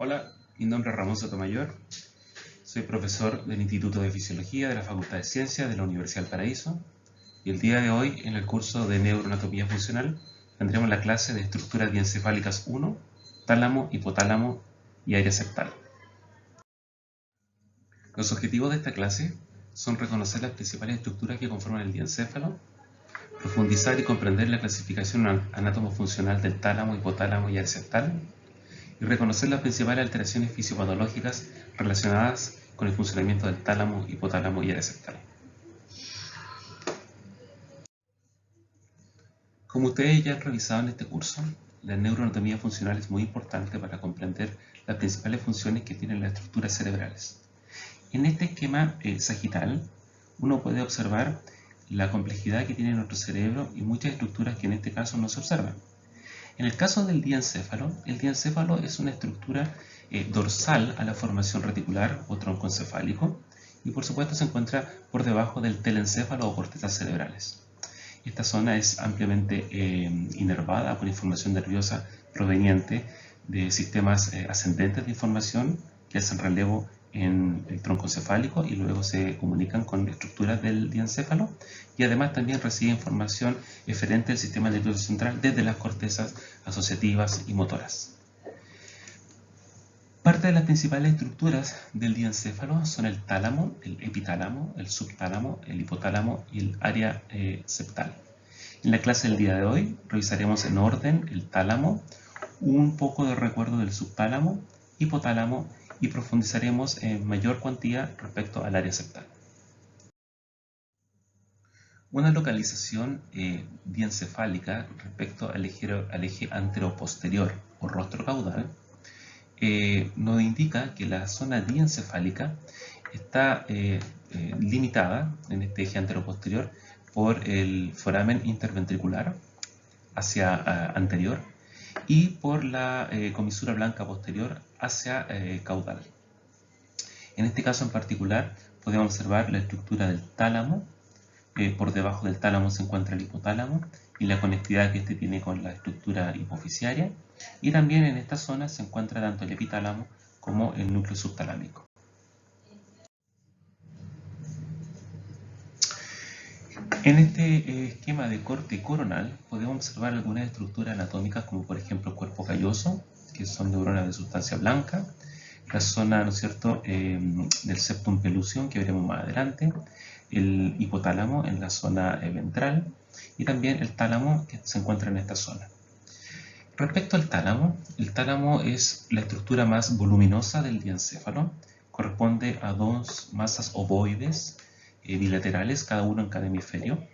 Hola, mi nombre es Ramón Sotomayor, soy profesor del Instituto de Fisiología de la Facultad de Ciencias de la Universidad del Paraíso y el día de hoy en el curso de Neuroanatomía Funcional tendremos la clase de estructuras diencefálicas 1, tálamo, hipotálamo y área septal. Los objetivos de esta clase son reconocer las principales estructuras que conforman el diencéfalo, profundizar y comprender la clasificación anatomofuncional del tálamo, hipotálamo y área septal, y reconocer las principales alteraciones fisiopatológicas relacionadas con el funcionamiento del tálamo, hipotálamo y área septal. Como ustedes ya han revisado en este curso, la neuroanatomía funcional es muy importante para comprender las principales funciones que tienen las estructuras cerebrales. En este esquema sagital, uno puede observar la complejidad que tiene nuestro cerebro y muchas estructuras que en este caso no se observan. En el caso del diencéfalo, el diencéfalo es una estructura dorsal a la formación reticular o troncoencefálico y por supuesto se encuentra por debajo del telencéfalo o cortezas cerebrales. Esta zona es ampliamente inervada por información nerviosa proveniente de sistemas ascendentes de información que hacen relevo en el tronco encefálico y luego se comunican con estructuras del diencéfalo, y además también recibe información eferente del sistema nervioso central desde las cortezas asociativas y motoras. Parte de las principales estructuras del diencéfalo son el tálamo, el epitálamo, el subtálamo, el hipotálamo y el área septal. En la clase del día de hoy revisaremos en orden el tálamo, un poco de recuerdo del subtálamo, hipotálamo y profundizaremos en mayor cuantía respecto al área septal. Una localización diencefálica respecto al eje anteroposterior o rostro caudal nos indica que la zona diencefálica está limitada en este eje anteroposterior por el foramen interventricular hacia anterior y por la comisura blanca posterior hacia caudal. En este caso en particular podemos observar la estructura del tálamo. Por debajo del tálamo se encuentra el hipotálamo y la conectividad que este tiene con la estructura hipofisiaria, y también en esta zona se encuentra tanto el epitálamo como el núcleo subtalámico. En este esquema de corte coronal podemos observar algunas estructuras anatómicas como por ejemplo el cuerpo calloso, que son neuronas de sustancia blanca, la zona, ¿no es cierto?, del septum pellucidum, que veremos más adelante, el hipotálamo en la zona ventral y también el tálamo, que se encuentra en esta zona. Respecto al tálamo, el tálamo es la estructura más voluminosa del diencéfalo, corresponde a dos masas ovoides bilaterales, cada uno en cada hemisferio,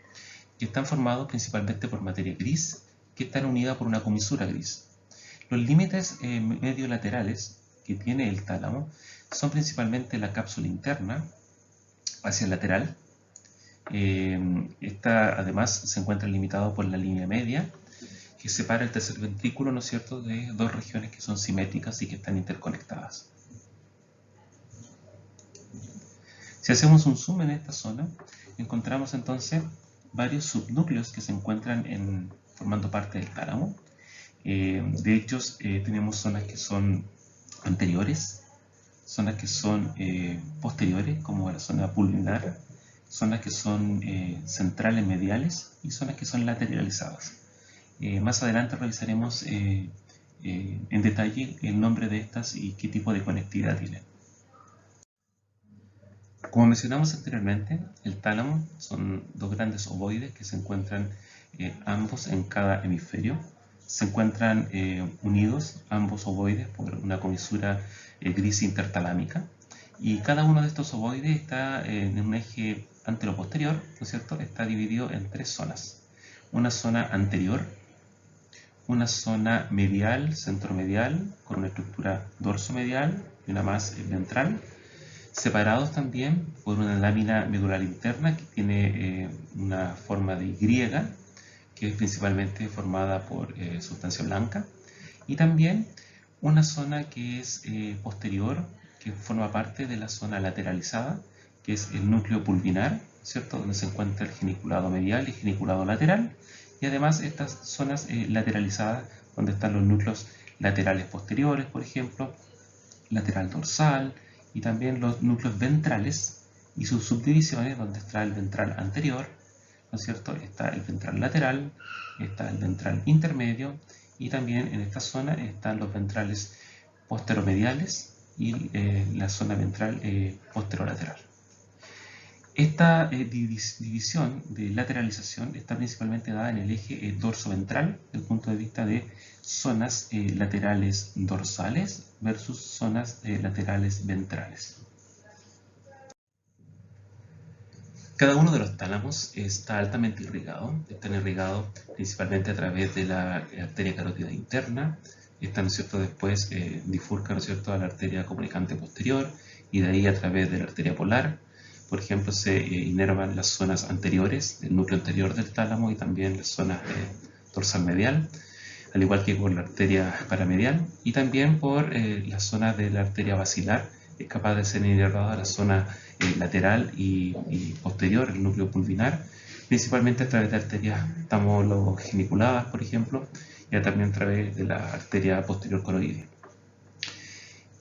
que están formados principalmente por materia gris, que están unidas por una comisura gris. Los límites mediolaterales que tiene el tálamo son principalmente la cápsula interna hacia el lateral. Esta además se encuentra limitado por la línea media que separa el tercer ventrículo, ¿no es cierto?, de dos regiones que son simétricas y que están interconectadas. Si hacemos un zoom en esta zona, encontramos entonces varios subnúcleos que se encuentran formando parte del tálamo. De hecho, tenemos zonas que son anteriores, zonas que son posteriores, como la zona pulvinar, zonas que son centrales mediales y zonas que son lateralizadas. Más adelante revisaremos en detalle el nombre de estas y qué tipo de conectividad tienen. Como mencionamos anteriormente, el tálamo son dos grandes ovoides que se encuentran ambos en cada hemisferio. Se encuentran unidos ambos ovoides por una comisura gris intertalámica, y cada uno de estos ovoides está en un eje anteroposterior, ¿no es cierto? Está dividido en tres zonas: una zona anterior, una zona medial, centromedial, con una estructura dorsomedial y una más ventral, separados también por una lámina medular interna que tiene una forma de Y, que es principalmente formada por sustancia blanca, y también una zona que es posterior, que forma parte de la zona lateralizada, que es el núcleo pulvinar, ¿cierto?, donde se encuentra el geniculado medial y geniculado lateral, y además estas zonas lateralizadas donde están los núcleos laterales posteriores, por ejemplo, lateral dorsal y también los núcleos ventrales y sus subdivisiones, donde está el ventral anterior, ¿no es cierto? Está el ventral lateral, está el ventral intermedio y también en esta zona están los ventrales posteromediales y la zona ventral posterolateral. Esta división de lateralización está principalmente dada en el eje dorso-ventral, desde el punto de vista de zonas laterales dorsales versus zonas laterales ventrales. Cada uno de los tálamos está altamente irrigado. Están irrigados principalmente a través de la arteria carótida interna. Están, ¿no es cierto?, después bifurcan, ¿no es cierto?, a la arteria comunicante posterior y de ahí a través de la arteria polar. Por ejemplo, se inervan las zonas anteriores del núcleo anterior del tálamo y también las zonas dorsal medial, al igual que por la arteria paramedial y también por la zona de la arteria basilar. Es capaz de ser inervada a la zona lateral y posterior, el núcleo pulvinar, principalmente a través de arterias tamologeniculadas, por ejemplo, y también a través de la arteria posterior coroidea.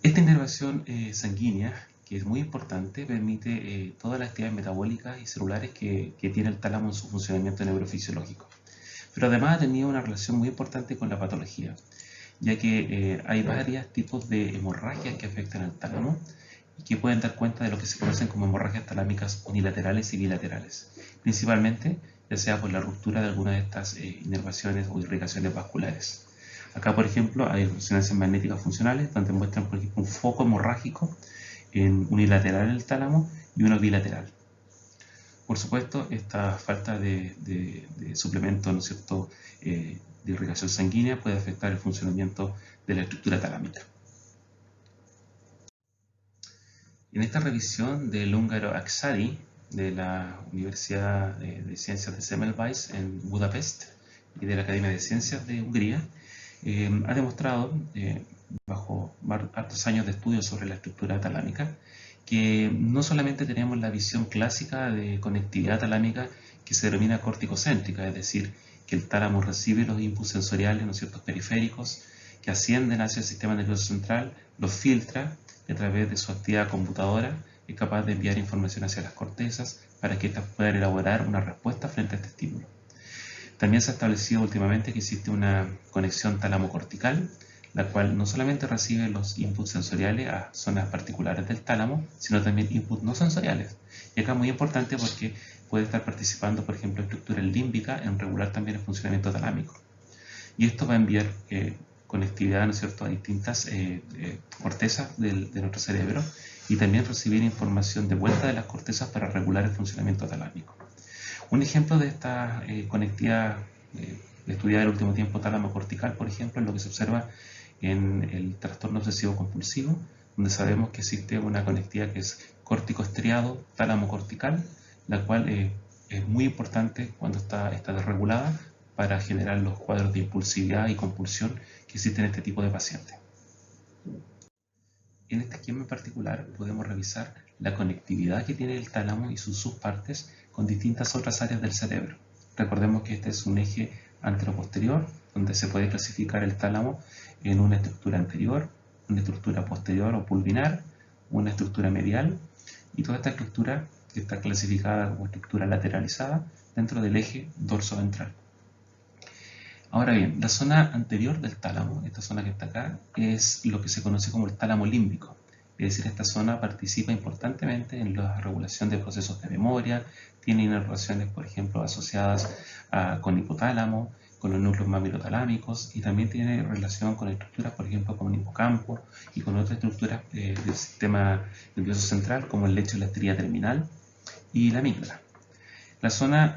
Esta inervación sanguínea, que es muy importante, permite todas las actividades metabólicas y celulares que tiene el tálamo en su funcionamiento neurofisiológico. Pero además ha tenido una relación muy importante con la patología, ya que hay varios tipos de hemorragias que afectan al tálamo y que pueden dar cuenta de lo que se conocen como hemorragias talámicas unilaterales y bilaterales, principalmente ya sea por la ruptura de alguna de estas inervaciones o irrigaciones vasculares. Acá, por ejemplo, hay resonancias magnéticas funcionales donde muestran, por ejemplo, un foco hemorrágico unilateral en el tálamo y uno bilateral. Por supuesto, esta falta de suplemento, ¿no es cierto?, de irrigación sanguínea puede afectar el funcionamiento de la estructura talámica. En esta revisión del húngaro Aksari de la Universidad de Ciencias de Semmelweis en Budapest y de la Academia de Ciencias de Hungría, ha demostrado, bajo hartos años de estudio sobre la estructura talámica, que no solamente tenemos la visión clásica de conectividad talámica que se denomina corticocéntrica, es decir, que el tálamo recibe los inputs sensoriales, ¿no es cierto?, periféricos, que ascienden hacia el sistema nervioso central, los filtra y a través de su actividad computadora es capaz de enviar información hacia las cortezas para que éstas puedan elaborar una respuesta frente a este estímulo. También se ha establecido últimamente que existe una conexión tálamo-cortical, la cual no solamente recibe los inputs sensoriales a zonas particulares del tálamo, sino también inputs no sensoriales. Y acá es muy importante porque puede estar participando, por ejemplo, estructura límbica en regular también el funcionamiento talámico. Y esto va a enviar conectividad, ¿no es cierto?, a distintas cortezas de nuestro cerebro y también recibir información de vuelta de las cortezas para regular el funcionamiento talámico. Un ejemplo de esta conectividad estudiada en el último tiempo tálamo-cortical, por ejemplo, es lo que se observa en el trastorno obsesivo compulsivo, donde sabemos que existe una conectividad que es córtico-estriado tálamo-cortical, la cual es muy importante cuando está desregulada para generar los cuadros de impulsividad y compulsión que existen en este tipo de pacientes. En este esquema en particular podemos revisar la conectividad que tiene el tálamo y sus subpartes con distintas otras áreas del cerebro. Recordemos que este es un eje anteroposterior, donde se puede clasificar el tálamo en una estructura anterior, una estructura posterior o pulvinar, una estructura medial, y toda esta estructura está clasificada como estructura lateralizada dentro del eje dorso-ventral. Ahora bien, la zona anterior del tálamo, esta zona que está acá, es lo que se conoce como el tálamo límbico. Es decir, esta zona participa importantemente en la regulación de procesos de memoria, tiene inervaciones, por ejemplo, asociadas con hipotálamo, con los núcleos mamilotalámicos y también tiene relación con estructuras, por ejemplo, como el hipocampo y con otras estructuras del sistema nervioso central, como el lecho de la estría terminal y la amígdala. La zona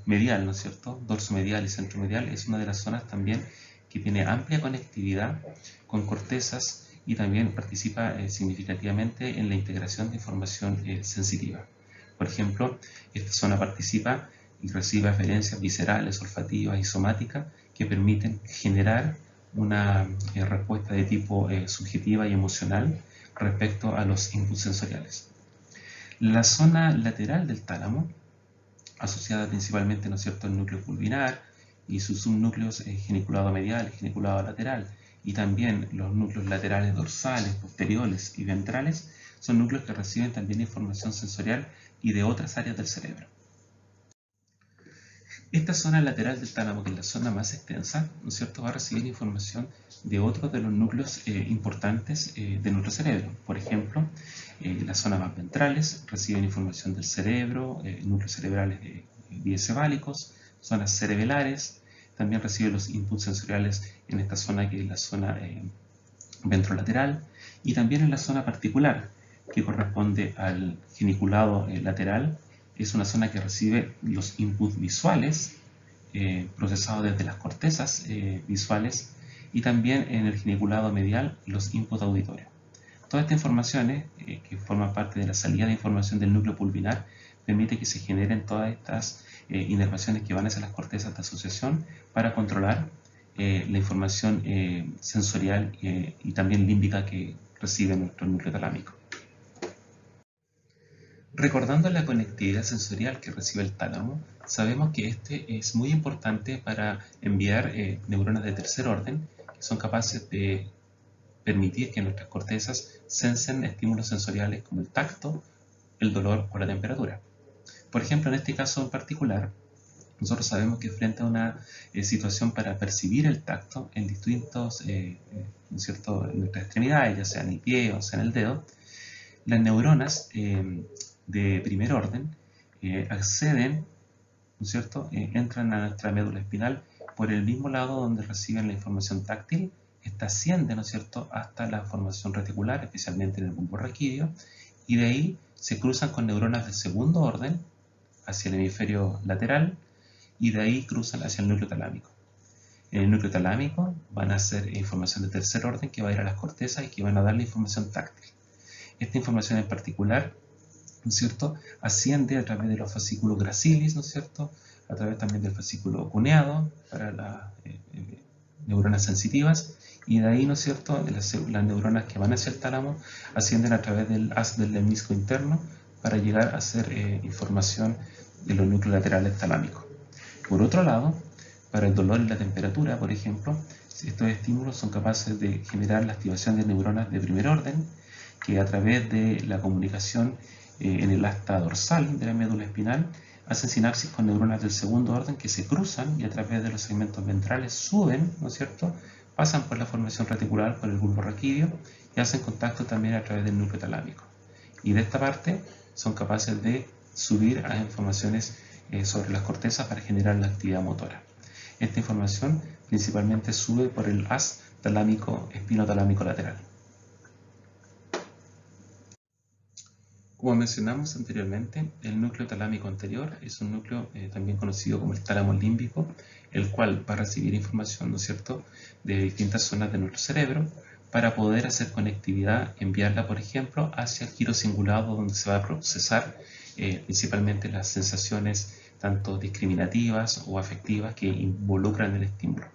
medial, ¿no es cierto?, dorsomedial y centromedial es una de las zonas también que tiene amplia conectividad con cortezas y también participa significativamente en la integración de información sensitiva. Por ejemplo, esta zona participa y recibe aferencias viscerales, olfativas y somáticas que permiten generar una respuesta de tipo subjetiva y emocional respecto a los inputs sensoriales. La zona lateral del tálamo, asociada principalmente, ¿no es cierto?, al núcleo pulvinar y sus subnúcleos geniculado medial y geniculado lateral, y también los núcleos laterales dorsales, posteriores y ventrales son núcleos que reciben también información sensorial y de otras áreas del cerebro. Esta zona lateral del tálamo, que es la zona más extensa, ¿no es cierto?, va a recibir información de otros de los núcleos importantes de nuestro cerebro. Por ejemplo, las zonas más ventrales reciben información del cerebro, núcleos cerebrales diencefálicos, zonas cerebelares, también recibe los inputs sensoriales en esta zona que es la zona ventrolateral, y también en la zona particular, que corresponde al geniculado lateral. Es una zona que recibe los inputs visuales procesados desde las cortezas visuales, y también en el geniculado medial los inputs auditorios. Todas estas informaciones que forman parte de la salida de información del núcleo pulvinar permite que se generen todas estas inervaciones que van hacia las cortezas de asociación para controlar la información sensorial y también límbica que recibe nuestro núcleo talámico. Recordando la conectividad sensorial que recibe el tálamo, sabemos que este es muy importante para enviar neuronas de tercer orden que son capaces de permitir que nuestras cortezas sensen estímulos sensoriales como el tacto, el dolor o la temperatura. Por ejemplo, en este caso en particular, nosotros sabemos que frente a una situación para percibir el tacto en distintos, ¿no es cierto?, en nuestras extremidades, ya sea en el pie o sea en el dedo, las neuronas de primer orden acceden, ¿no es cierto?, entran a nuestra médula espinal por el mismo lado donde reciben la información táctil. Esta asciende, ¿no es cierto?, hasta la formación reticular, especialmente en el bulbo raquídeo, y de ahí se cruzan con neuronas de segundo orden hacia el hemisferio lateral, y de ahí cruzan hacia el núcleo talámico. En el núcleo talámico van a ser información de tercer orden que va a ir a las cortezas y que van a dar la información táctil. Esta información en particular, ¿no es cierto?, asciende a través de los fascículos gracilis, ¿no es cierto?, a través también del fascículo cuneado para las neuronas sensitivas, y de ahí, ¿no es cierto?, las neuronas que van hacia el tálamo ascienden a través del haz del lemnisco interno para llegar a ser información de los núcleos laterales talámicos. Por otro lado, para el dolor y la temperatura, por ejemplo, estos estímulos son capaces de generar la activación de neuronas de primer orden que a través de la comunicación en el asta dorsal de la médula espinal hacen sinapsis con neuronas del segundo orden que se cruzan y a través de los segmentos ventrales suben, ¿no es cierto?, pasan por la formación reticular, por el bulbo raquídeo, y hacen contacto también a través del núcleo talámico. Y de esta parte son capaces de subir a informaciones sobre las cortezas para generar la actividad motora. Esta información principalmente sube por el haz talámico espinotalámico lateral. Como mencionamos anteriormente, el núcleo talámico anterior es un núcleo también conocido como el tálamo límbico, el cual va a recibir información, ¿no es cierto?, de distintas zonas de nuestro cerebro para poder hacer conectividad, enviarla, por ejemplo, hacia el giro cingulado, donde se va a procesar principalmente las sensaciones tanto discriminativas o afectivas que involucran el estímulo.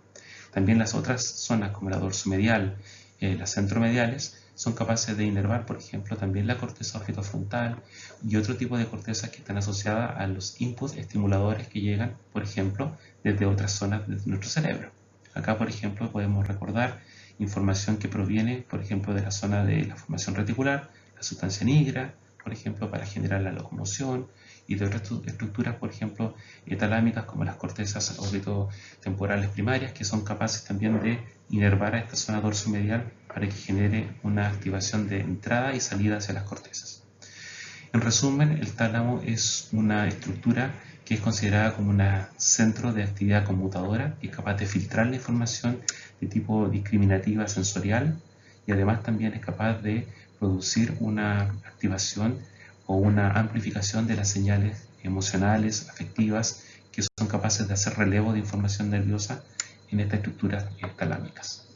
También las otras zonas como la dorsomedial, las centromediales, son capaces de inervar, por ejemplo, también la corteza orbitofrontal y otro tipo de cortezas que están asociadas a los inputs estimuladores que llegan, por ejemplo, desde otras zonas de nuestro cerebro. Acá, por ejemplo, podemos recordar información que proviene, por ejemplo, de la zona de la formación reticular, la sustancia nigra, por ejemplo, para generar la locomoción, y de otras estructuras, por ejemplo, talámicas como las cortezas orbitotemporales primarias, que son capaces también de inervar a esta zona dorsomedial para que genere una activación de entrada y salida hacia las cortezas. En resumen, el tálamo es una estructura que es considerada como un centro de actividad conmutadora y es capaz de filtrar la información de tipo discriminativa sensorial, y además también es capaz de producir una activación o una amplificación de las señales emocionales, afectivas, que son capaces de hacer relevo de información nerviosa en estas estructuras talámicas.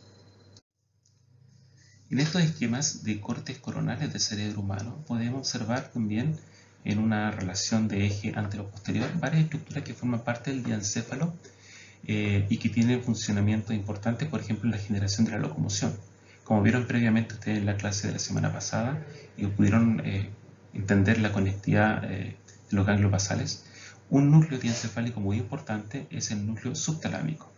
En estos esquemas de cortes coronales del cerebro humano podemos observar también en una relación de eje antero-posterior varias estructuras que forman parte del diencéfalo y que tienen funcionamientos importantes, por ejemplo, en la generación de la locomoción. Como vieron previamente ustedes en la clase de la semana pasada y pudieron entender la conectividad de los ganglios basales, un núcleo diencefálico muy importante es el núcleo subtalámico,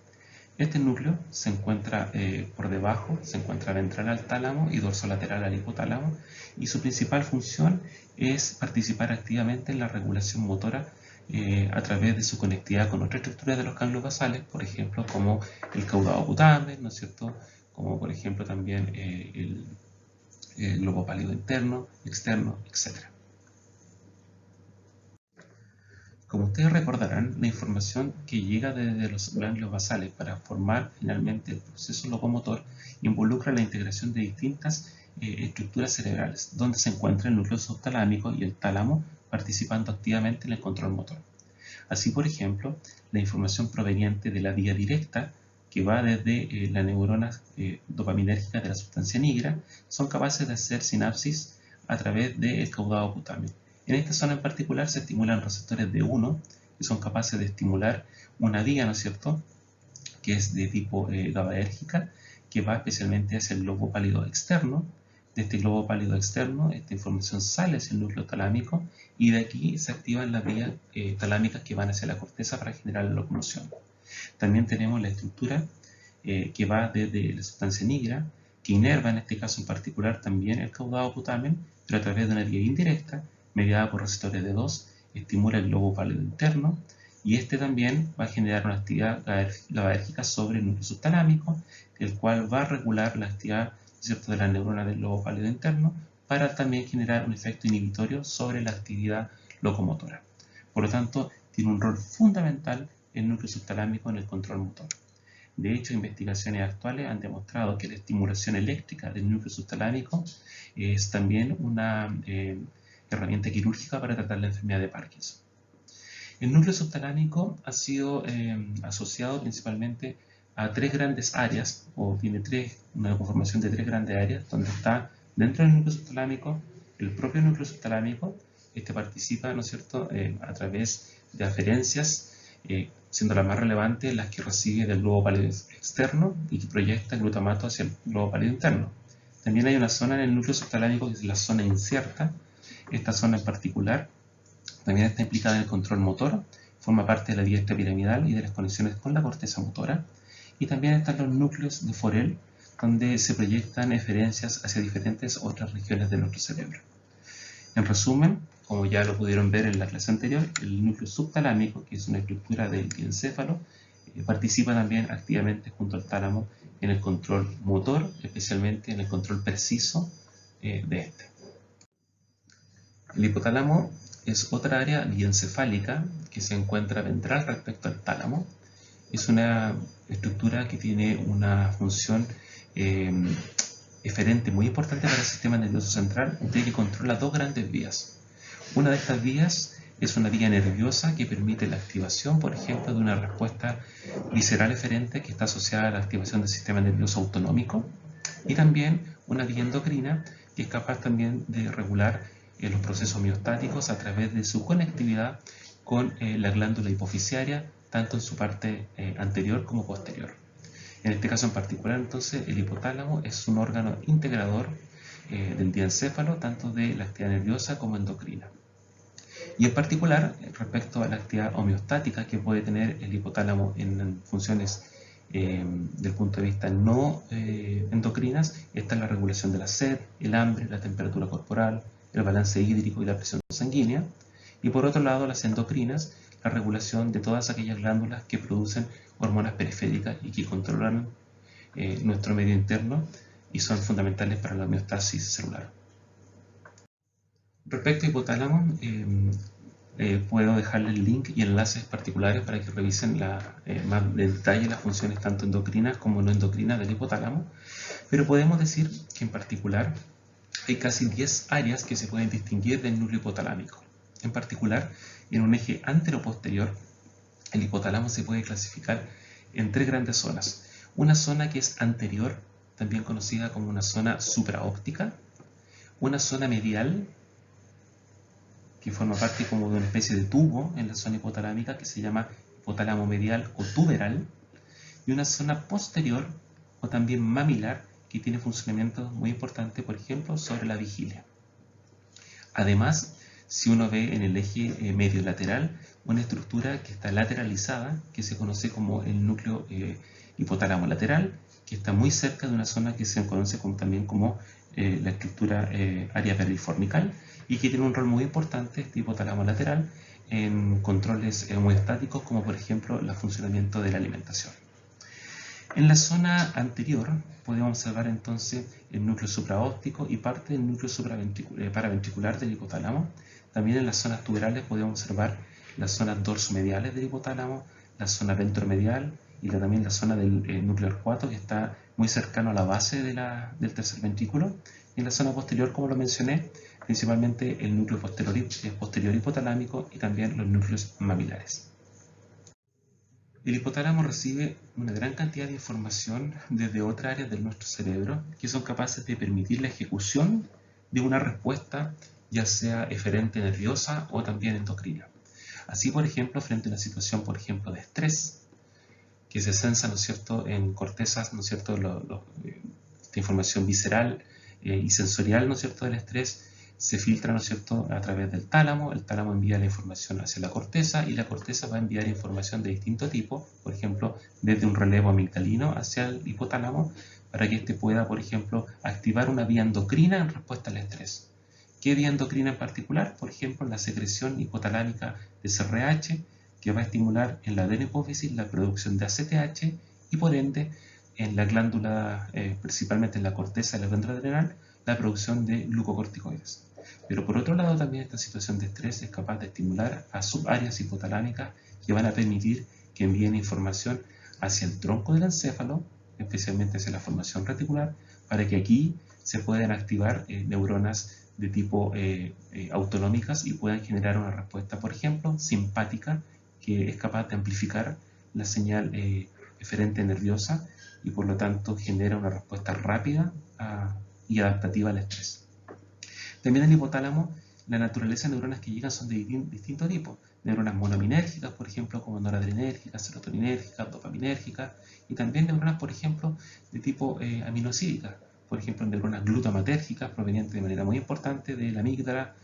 Este núcleo se encuentra por debajo, se encuentra ventral al tálamo y dorsolateral al hipotálamo, y su principal función es participar activamente en la regulación motora a través de su conectividad con otras estructuras de los ganglios basales, por ejemplo, como el caudado putamen, ¿no es cierto?, como por ejemplo también el globo pálido interno, externo, etc. Como ustedes recordarán, la información que llega desde los ganglios basales para formar finalmente el proceso locomotor involucra la integración de distintas estructuras cerebrales, donde se encuentra el núcleo subtalámico y el tálamo participando activamente en el control motor. Así, por ejemplo, la información proveniente de la vía directa, que va desde las neuronas dopaminérgicas de la sustancia nigra, son capaces de hacer sinapsis a través del caudado putamen. En esta zona en particular se estimulan receptores D1, que son capaces de estimular una vía, ¿no es cierto?, que es de tipo GABAérgica, que va especialmente hacia el globo pálido externo. De este globo pálido externo, esta información sale hacia el núcleo talámico y de aquí se activan las vías talámicas que van hacia la corteza para generar la locomoción. También tenemos la estructura que va desde la sustancia nigra, que inerva en este caso en particular también el caudado putamen, pero a través de una vía indirecta, mediada por receptores D2, estimula el globo pálido interno, y este también va a generar una actividad GABAérgica sobre el núcleo subtalámico, el cual va a regular la actividad, ¿cierto?, de la neurona del globo pálido interno, para también generar un efecto inhibitorio sobre la actividad locomotora. Por lo tanto, tiene un rol fundamental el núcleo subtalámico en el control motor. De hecho, investigaciones actuales han demostrado que la estimulación eléctrica del núcleo subtalámico es también una herramienta quirúrgica para tratar la enfermedad de Parkinson. El núcleo subtalámico ha sido asociado principalmente a tres grandes áreas, o tiene una conformación de tres grandes áreas, donde está dentro del núcleo subtalámico el propio núcleo subtalámico. Este participa, ¿no es cierto?, a través de aferencias, siendo la más relevante las que recibe del globo pálido externo y que proyecta glutamato hacia el globo pálido interno. También hay una zona en el núcleo subtalámico que es la zona incierta. Esta zona en particular también está implicada en el control motor, forma parte de la vía extrapiramidal y de las conexiones con la corteza motora. Y también están los núcleos de Forel, donde se proyectan eferencias hacia diferentes otras regiones de nuestro cerebro. En resumen, como ya lo pudieron ver en la clase anterior, el núcleo subtalámico, que es una estructura del diencéfalo, participa también activamente junto al tálamo en el control motor, especialmente en el control preciso de este. El hipotálamo es otra área diencefálica que se encuentra ventral respecto al tálamo. Es una estructura que tiene una función eferente muy importante para el sistema nervioso central, ya que controla dos grandes vías. Una de estas vías es una vía nerviosa que permite la activación, por ejemplo, de una respuesta visceral eferente que está asociada a la activación del sistema nervioso autonómico, y también una vía endocrina que es capaz también de regular los procesos homeostáticos a través de su conectividad con la glándula hipofisiaria, tanto en su parte anterior como posterior. En este caso en particular, entonces, el hipotálamo es un órgano integrador del diencéfalo, tanto de la actividad nerviosa como endocrina. Y en particular, respecto a la actividad homeostática que puede tener el hipotálamo en funciones del punto de vista no endocrinas, está la regulación de la sed, el hambre, la temperatura corporal, el balance hídrico y la presión sanguínea. Y por otro lado, las endocrinas, la regulación de todas aquellas glándulas que producen hormonas periféricas y que controlan nuestro medio interno y son fundamentales para la homeostasis celular. Respecto a hipotálamo, puedo dejarles el link y enlaces particulares para que revisen más de detalle las funciones tanto endocrinas como no endocrinas del hipotálamo, pero podemos decir que en particular hay casi 10 áreas que se pueden distinguir del núcleo hipotalámico. En particular, en un eje antero-posterior, el hipotálamo se puede clasificar en tres grandes zonas. Una zona que es anterior, también conocida como una zona supraóptica, una zona medial, que forma parte como de una especie de tubo en la zona hipotalámica que se llama hipotálamo medial o tuberal, y una zona posterior o también mamilar que tiene funcionamientos muy importantes, por ejemplo, sobre la vigilia. Además, si uno ve en el eje medio lateral una estructura que está lateralizada, que se conoce como el núcleo hipotálamo lateral, que está muy cerca de una zona que se conoce también como la estructura área periformical, y que tiene un rol muy importante, este hipotálamo lateral, en controles homeostáticos, como por ejemplo el funcionamiento de la alimentación. En la zona anterior podemos observar entonces el núcleo supraóptico y parte del núcleo paraventricular del hipotálamo. También en las zonas tuberales podemos observar las zonas dorsomediales del hipotálamo, la zona ventromedial y también la zona del núcleo arcuato, que está muy cercano a la base del tercer ventrículo. Y en la zona posterior, como lo mencioné, principalmente el núcleo posterior hipotalámico y también los núcleos mamilares. El hipotálamo recibe una gran cantidad de información desde otras áreas de nuestro cerebro que son capaces de permitir la ejecución de una respuesta, ya sea eferente nerviosa o también endocrina. Así, por ejemplo, frente a una situación, por ejemplo, de estrés, que se sensa, ¿no es cierto?, en cortezas, ¿no es cierto?, esta información visceral y sensorial, ¿no es cierto?, del estrés, se filtra, ¿no es cierto?, a través del tálamo. El tálamo envía la información hacia la corteza y la corteza va a enviar información de distinto tipo, por ejemplo, desde un relevo amigdalino hacia el hipotálamo, para que éste pueda, por ejemplo, activar una vía endocrina en respuesta al estrés. ¿Qué vía endocrina en particular? Por ejemplo, la secreción hipotalámica de CRH, que va a estimular en la adenohipófisis la producción de ACTH y por ende en la glándula, principalmente en la corteza de la glándula adrenal, la producción de glucocorticoides. Pero por otro lado también esta situación de estrés es capaz de estimular a subáreas hipotalámicas que van a permitir que envíen información hacia el tronco del encéfalo, especialmente hacia la formación reticular, para que aquí se puedan activar neuronas de tipo autonómicas y puedan generar una respuesta, por ejemplo, simpática, que es capaz de amplificar la señal eferente nerviosa y por lo tanto genera una respuesta rápida y adaptativa al estrés. También en el hipotálamo, la naturaleza de neuronas que llegan son de distinto tipo. Neuronas monoaminérgicas, por ejemplo, como noradrenérgicas, serotoninérgicas, dopaminérgicas, y también neuronas, por ejemplo, de tipo aminosídicas. Por ejemplo, neuronas glutamatérgicas, provenientes de manera muy importante de la amígdala,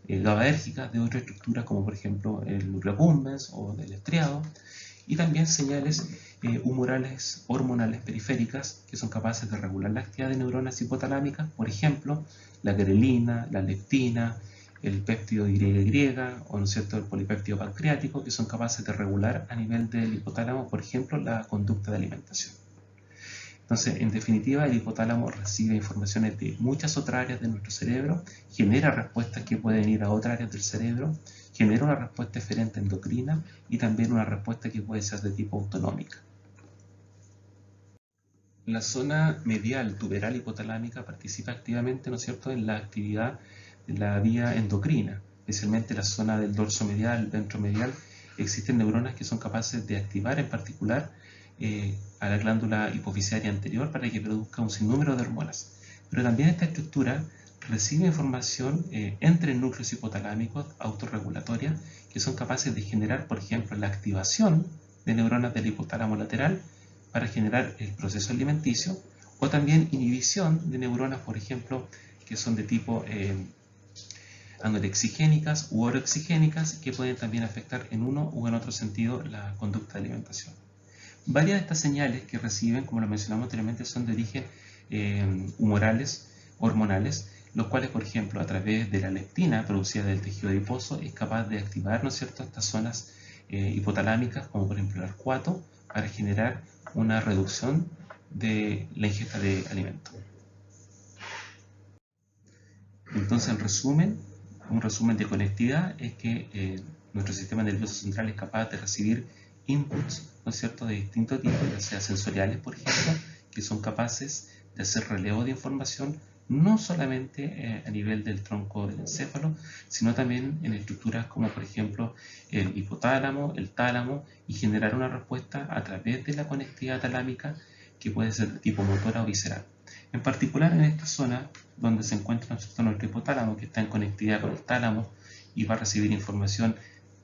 GABAérgicas de otras estructuras, como por ejemplo el núcleo accumbens o del estriado, y también señales humorales hormonales periféricas que son capaces de regular la actividad de neuronas hipotalámicas, por ejemplo, la grelina, la leptina, el péptido YY o, ¿no es cierto?, el polipéptido pancreático, que son capaces de regular a nivel del hipotálamo, por ejemplo, la conducta de alimentación. Entonces, en definitiva, el hipotálamo recibe informaciones de muchas otras áreas de nuestro cerebro, genera respuestas que pueden ir a otras áreas del cerebro, genera una respuesta eferente endocrina y también una respuesta que puede ser de tipo autonómica. La zona medial tuberal hipotalámica participa activamente, ¿no es cierto?, en la actividad de la vía endocrina, especialmente la zona del dorso medial, ventromedial. Existen neuronas que son capaces de activar en particular a la glándula hipofisiaria anterior para que produzca un sinnúmero de hormonas. Pero también esta estructura recibe información entre núcleos hipotalámicos autorregulatorias que son capaces de generar, por ejemplo, la activación de neuronas del hipotálamo lateral para generar el proceso alimenticio, o también inhibición de neuronas, por ejemplo, que son de tipo anorexigénicas u orexigénicas, que pueden también afectar en uno u en otro sentido la conducta de alimentación. Varias de estas señales que reciben, como lo mencionamos anteriormente, son de origen humorales, hormonales, los cuales, por ejemplo, a través de la leptina producida del tejido adiposo, es capaz de activar, ¿no es cierto?, estas zonas hipotalámicas, como por ejemplo el arcuato, para generar una reducción de la ingesta de alimentos. Entonces, en resumen, un resumen de conectividad es que nuestro sistema nervioso central es capaz de recibir inputs, ¿no es cierto?, de distintos tipos, ya sea sensoriales, por ejemplo, que son capaces de hacer relevo de información no solamente a nivel del tronco del encéfalo, sino también en estructuras como por ejemplo el hipotálamo, el tálamo, y generar una respuesta a través de la conectividad talámica que puede ser de tipo motora o visceral. En particular en esta zona donde se encuentra nuestro hipotálamo, que está en conectividad con el tálamo y va a recibir información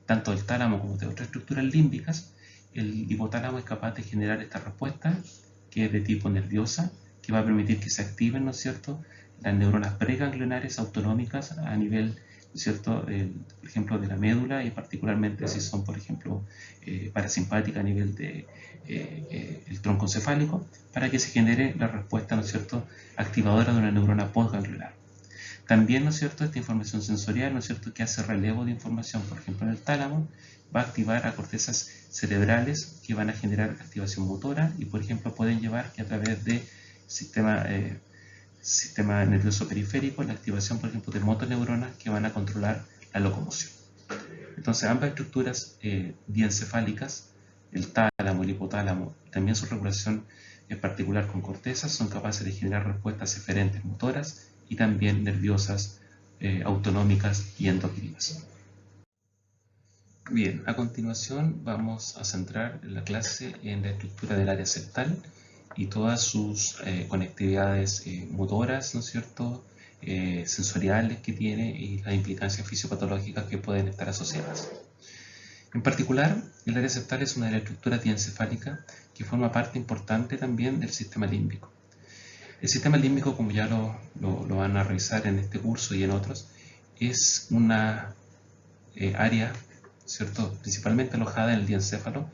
tanto del tálamo como de otras estructuras límbicas, el hipotálamo es capaz de generar esta respuesta que es de tipo nerviosa, que va a permitir que se activen, ¿no es cierto?, las neuronas preganglionares autonómicas a nivel ¿cierto? Por ejemplo, de la médula, y particularmente si son, por ejemplo, parasimpáticas a nivel de el tronco encefálico, para que se genere la respuesta, ¿no es cierto?, activadora de una neurona postganglionar. También, ¿no es cierto?, esta información sensorial, ¿no es cierto?, que hace relevo de información, por ejemplo, en el tálamo, va a activar a cortezas cerebrales que van a generar activación motora y, por ejemplo, pueden llevar que a través de sistema nervioso periférico la activación, por ejemplo, de motoneuronas que van a controlar la locomoción. Entonces, ambas estructuras diencefálicas, el tálamo, el hipotálamo, también su regulación en particular con cortezas, son capaces de generar respuestas eferentes motoras y también nerviosas, autonómicas y endocrinas. Bien, a continuación vamos a centrar la clase en la estructura del área septal y todas sus conectividades motoras, ¿no es cierto?, sensoriales que tiene y las implicancias fisiopatológicas que pueden estar asociadas. En particular, el área septal es una de las estructuras diencefálicas que forma parte importante también del sistema límbico. El sistema límbico, como ya lo van a revisar en este curso y en otros, es una área, ¿cierto?, principalmente alojada en el diencéfalo,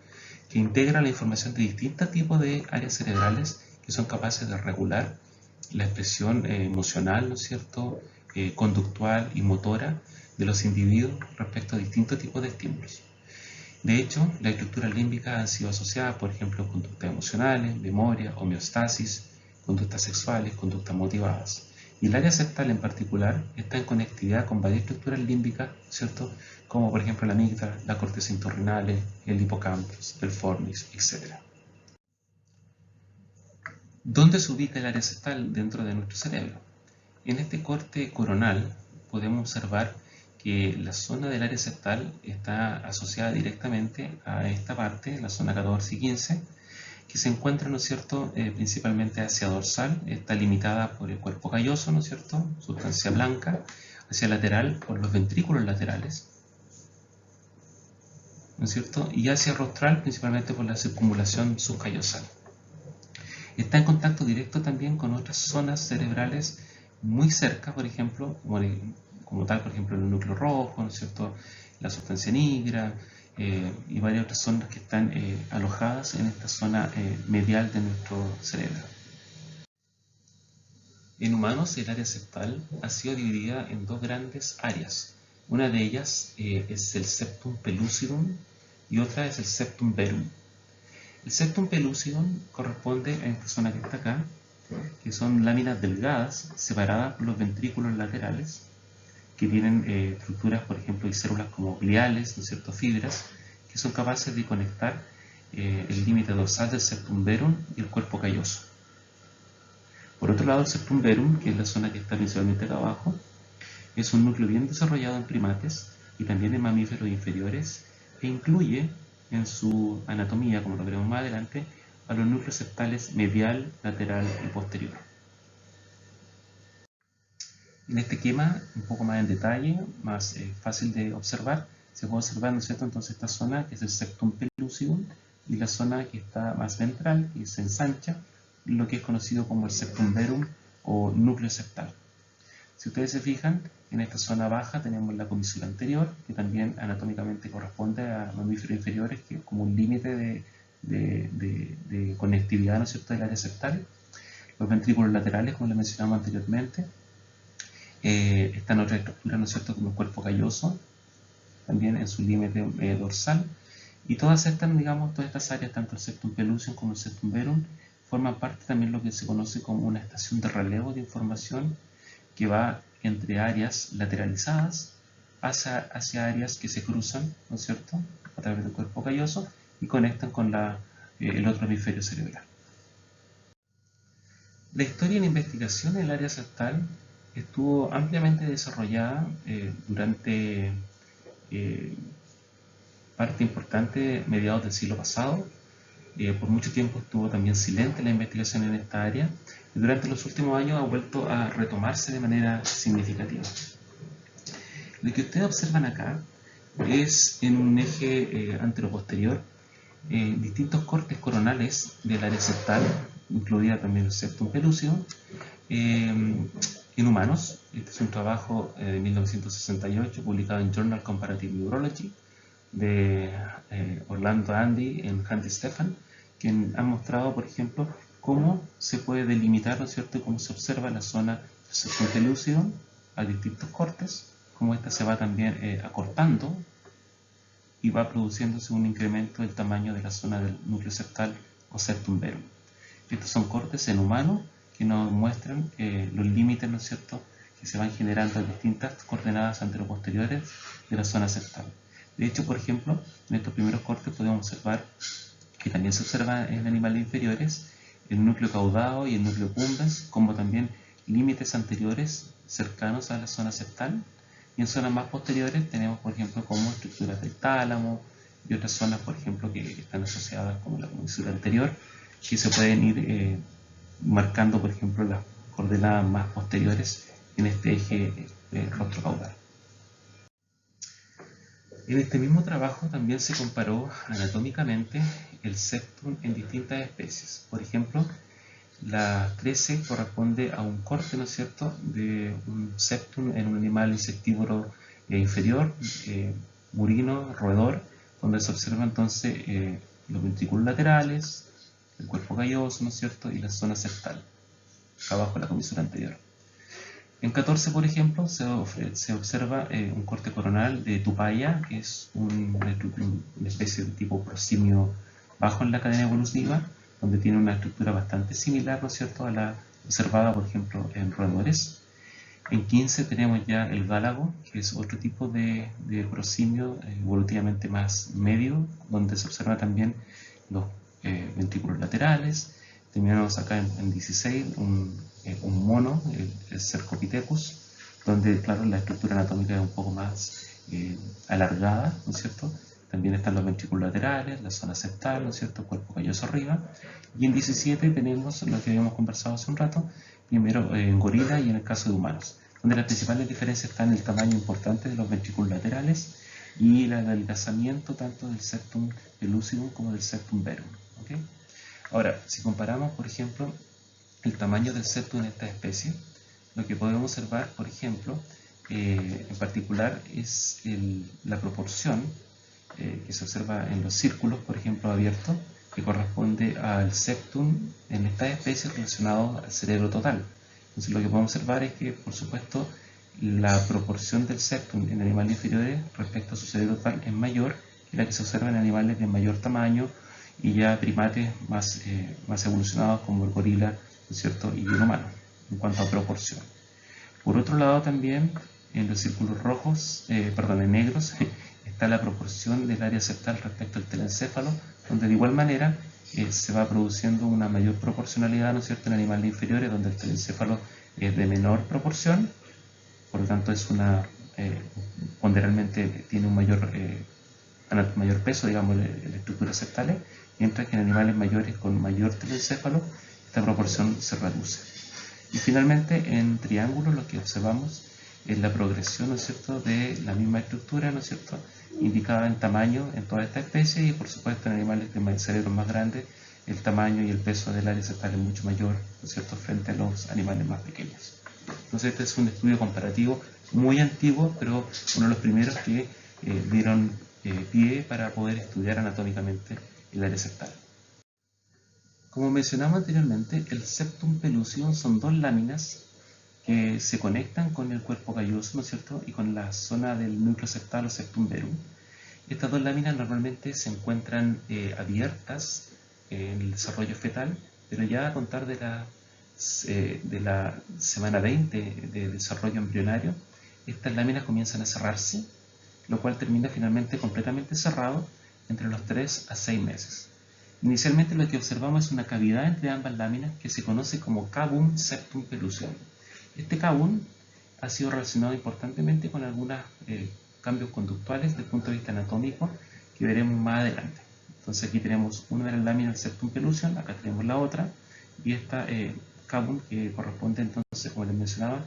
que integra la información de distintos tipos de áreas cerebrales que son capaces de regular la expresión emocional, ¿no es cierto?, conductual y motora de los individuos respecto a distintos tipos de estímulos. De hecho, las estructuras límbicas han sido asociadas, por ejemplo, a conductas emocionales, memoria, homeostasis, conductas sexuales, conductas motivadas. Y el área septal en particular está en conectividad con varias estructuras límbicas, ¿cierto?, como por ejemplo la amígdala, la corteza intorrinale, el hipocampus, el fornix, etc. ¿Dónde se ubica el área septal dentro de nuestro cerebro? En este corte coronal podemos observar que la zona del área septal está asociada directamente a esta parte, la zona 14 y 15, que se encuentra, ¿no es cierto?, principalmente hacia dorsal, está limitada por el cuerpo calloso, ¿no es cierto?, sustancia blanca, hacia lateral por los ventrículos laterales, ¿no es cierto?, y hacia rostral principalmente por la circunvalación subcallosal. Está en contacto directo también con otras zonas cerebrales muy cerca, por ejemplo, como tal, por ejemplo, el núcleo rojo, ¿no es cierto?, la sustancia nigra, y varias otras zonas que están alojadas en esta zona medial de nuestro cerebro. En humanos, el área septal ha sido dividida en dos grandes áreas. Una de ellas es el septum pellucidum y otra es el septum verum. El septum pellucidum corresponde a esta zona que está acá, que son láminas delgadas separadas por los ventrículos laterales, que tienen estructuras, por ejemplo, y células como gliales, ¿no es cierto?, fibras, que son capaces de conectar el límite dorsal del septum verum y el cuerpo calloso. Por otro lado, el septum verum, que es la zona que está principalmente acá abajo, es un núcleo bien desarrollado en primates y también en mamíferos inferiores, e incluye en su anatomía, como lo veremos más adelante, a los núcleos septales medial, lateral y posterior. En este esquema, un poco más en detalle, más fácil de observar, se puede observar, ¿no es cierto?, entonces esta zona que es el septum pellucidum y la zona que está más ventral, que se ensancha, lo que es conocido como el septum verum o núcleo septal. Si ustedes se fijan, en esta zona baja tenemos la comisura anterior, que también anatómicamente corresponde a mamíferos inferiores, que es como un límite de conectividad, ¿no es cierto?, del área septal. Los ventrículos laterales, como les mencionamos anteriormente, están otras estructuras, ¿no es cierto?, como el cuerpo calloso, también en su límite dorsal, y todas estas, digamos, todas estas áreas, tanto el septum pellucidum como el septum verum, forman parte también de lo que se conoce como una estación de relevo de información que va entre áreas lateralizadas hacia áreas que se cruzan, ¿no es cierto?, a través del cuerpo calloso y conectan con el otro hemisferio cerebral. La historia en investigación en el área septal estuvo ampliamente desarrollada durante parte importante mediados del siglo pasado. Por mucho tiempo estuvo también silente la investigación en esta área y durante los últimos años ha vuelto a retomarse de manera significativa. Lo que ustedes observan acá es en un eje anteroposterior distintos cortes coronales del área septal, incluida también el septum pellucidum, en humanos. Este es un trabajo de 1968 publicado en Journal Comparative Neurology de Orlando Andy y Handy Stefan, que han mostrado, por ejemplo, cómo se puede delimitar, ¿no es cierto?, y cómo se observa la zona del septum pelúcido a distintos cortes, cómo esta se va también acortando y va produciéndose un incremento del tamaño de la zona del núcleo septal o septum verum. Estos son cortes en humanos que nos muestran los límites, ¿no es cierto?, que se van generando en distintas coordenadas anteroposteriores de la zona septal. De hecho, por ejemplo, en estos primeros cortes podemos observar que también se observa en animales inferiores el núcleo caudado y el núcleo cumbens, como también límites anteriores cercanos a la zona septal. Y en zonas más posteriores tenemos, por ejemplo, como estructuras del tálamo y otras zonas, por ejemplo, que están asociadas con la comisura anterior, que se pueden ir marcando, por ejemplo, las coordenadas más posteriores en este eje rostro caudal. En este mismo trabajo también se comparó anatómicamente el septum en distintas especies. Por ejemplo, la 13 corresponde a un corte, ¿no es cierto?, de un septum en un animal insectívoro inferior, murino, roedor, donde se observa entonces los ventrículos laterales, el cuerpo calloso, ¿no es cierto?, y la zona septal, abajo de la comisura anterior. En 14, por ejemplo, se observa un corte coronal de tupaya, que es una especie de tipo prosimio bajo en la cadena evolutiva, donde tiene una estructura bastante similar, ¿no es cierto?, a la observada, por ejemplo, en roedores. En 15 tenemos ya el gálago, que es otro tipo de prosimio evolutivamente más medio, donde se observa también los ventrículos laterales. Tenemos acá en 16 un mono, el Cercopithecus, donde, claro, la estructura anatómica es un poco más alargada, ¿no es cierto? También están los ventrículos laterales, la zona septal, ¿no es cierto?, cuerpo calloso arriba. Y en 17 tenemos lo que habíamos conversado hace un rato, primero en gorila y en el caso de humanos, donde las principales diferencias están en el tamaño importante de los ventrículos laterales y el adelgazamiento tanto del septum pellucidum como del septum verum. ¿Okay? Ahora, si comparamos, por ejemplo, el tamaño del septum en esta especie, lo que podemos observar, por ejemplo, en particular es la proporción que se observa en los círculos, por ejemplo, abiertos, que corresponde al septum en esta especie relacionado al cerebro total. Entonces, lo que podemos observar es que, por supuesto, la proporción del septum en animales inferiores respecto a su cerebro total es mayor que la que se observa en animales de mayor tamaño y ya primates más evolucionados como el gorila, ¿no es cierto?, y el humano, en cuanto a proporción. Por otro lado, también en los círculos rojos, en negros, está la proporción del área septal respecto al telencéfalo, donde de igual manera se va produciendo una mayor proporcionalidad, ¿no es cierto?, en animales inferiores, donde el telencéfalo es de menor proporción, por lo tanto es ponderalmente tiene un mayor peso, digamos, en estructuras septales, mientras que en animales mayores con mayor telencéfalo esta proporción se reduce. Y finalmente, en triángulos lo que observamos es la progresión, ¿no es cierto?, de la misma estructura, ¿no es cierto?, indicada en tamaño en toda esta especie, y por supuesto en animales de cerebros más grandes el tamaño y el peso del área septal es mucho mayor, ¿no es cierto?, frente a los animales más pequeños. Entonces este es un estudio comparativo muy antiguo, pero uno de los primeros que dieron pie para poder estudiar anatómicamente el área septal. Como mencionamos anteriormente, el septum pellucidum son dos láminas que se conectan con el cuerpo calloso, ¿no es cierto?, y con la zona del núcleo septal o septum verum. Estas dos láminas normalmente se encuentran abiertas en el desarrollo fetal, pero ya a contar de la semana 20 de desarrollo embrionario, estas láminas comienzan a cerrarse, lo cual termina finalmente completamente cerrado entre los 3 a 6 meses. Inicialmente lo que observamos es una cavidad entre ambas láminas que se conoce como cavum septum pellucidum. Este cavum ha sido relacionado importantemente con algunos cambios conductuales desde el punto de vista anatómico que veremos más adelante. Entonces aquí tenemos una de las láminas del septum pellucidum, acá tenemos la otra, y esta cavum que corresponde entonces, como les mencionaba,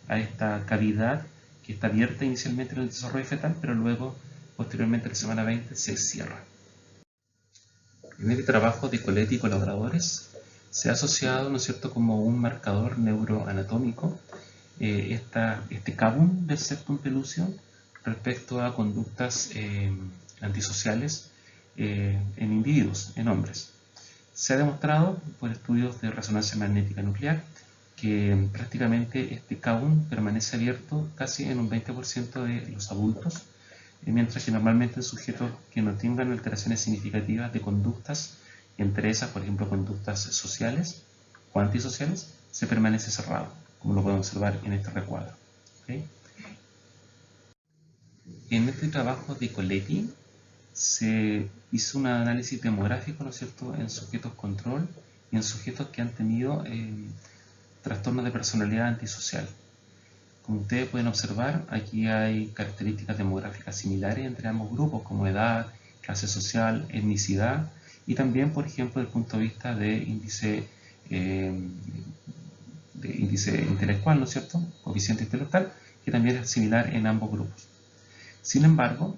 a esta cavidad que está abierta inicialmente en el desarrollo fetal, pero luego, posteriormente, en la semana 20, se cierra. En este trabajo de Coletti y colaboradores se ha asociado, ¿no es cierto?, como un marcador neuroanatómico este cabum del septum pellucidum respecto a conductas antisociales en individuos, en hombres. Se ha demostrado por estudios de resonancia magnética nuclear que prácticamente este cabum permanece abierto casi en un 20% de los adultos, mientras que normalmente en sujetos que no tengan alteraciones significativas de conductas, entre esas, por ejemplo, conductas sociales o antisociales, se permanece cerrado, como lo podemos observar en este recuadro. ¿Okay? En este trabajo de Coletti se hizo un análisis demográfico, ¿no es cierto?, en sujetos control y en sujetos que han tenido trastornos de personalidad antisocial. Como ustedes pueden observar, aquí hay características demográficas similares entre ambos grupos, como edad, clase social, etnicidad, y también, por ejemplo, desde el punto de vista de índice intelectual, ¿no es cierto?, coeficiente intelectual, que también es similar en ambos grupos. Sin embargo,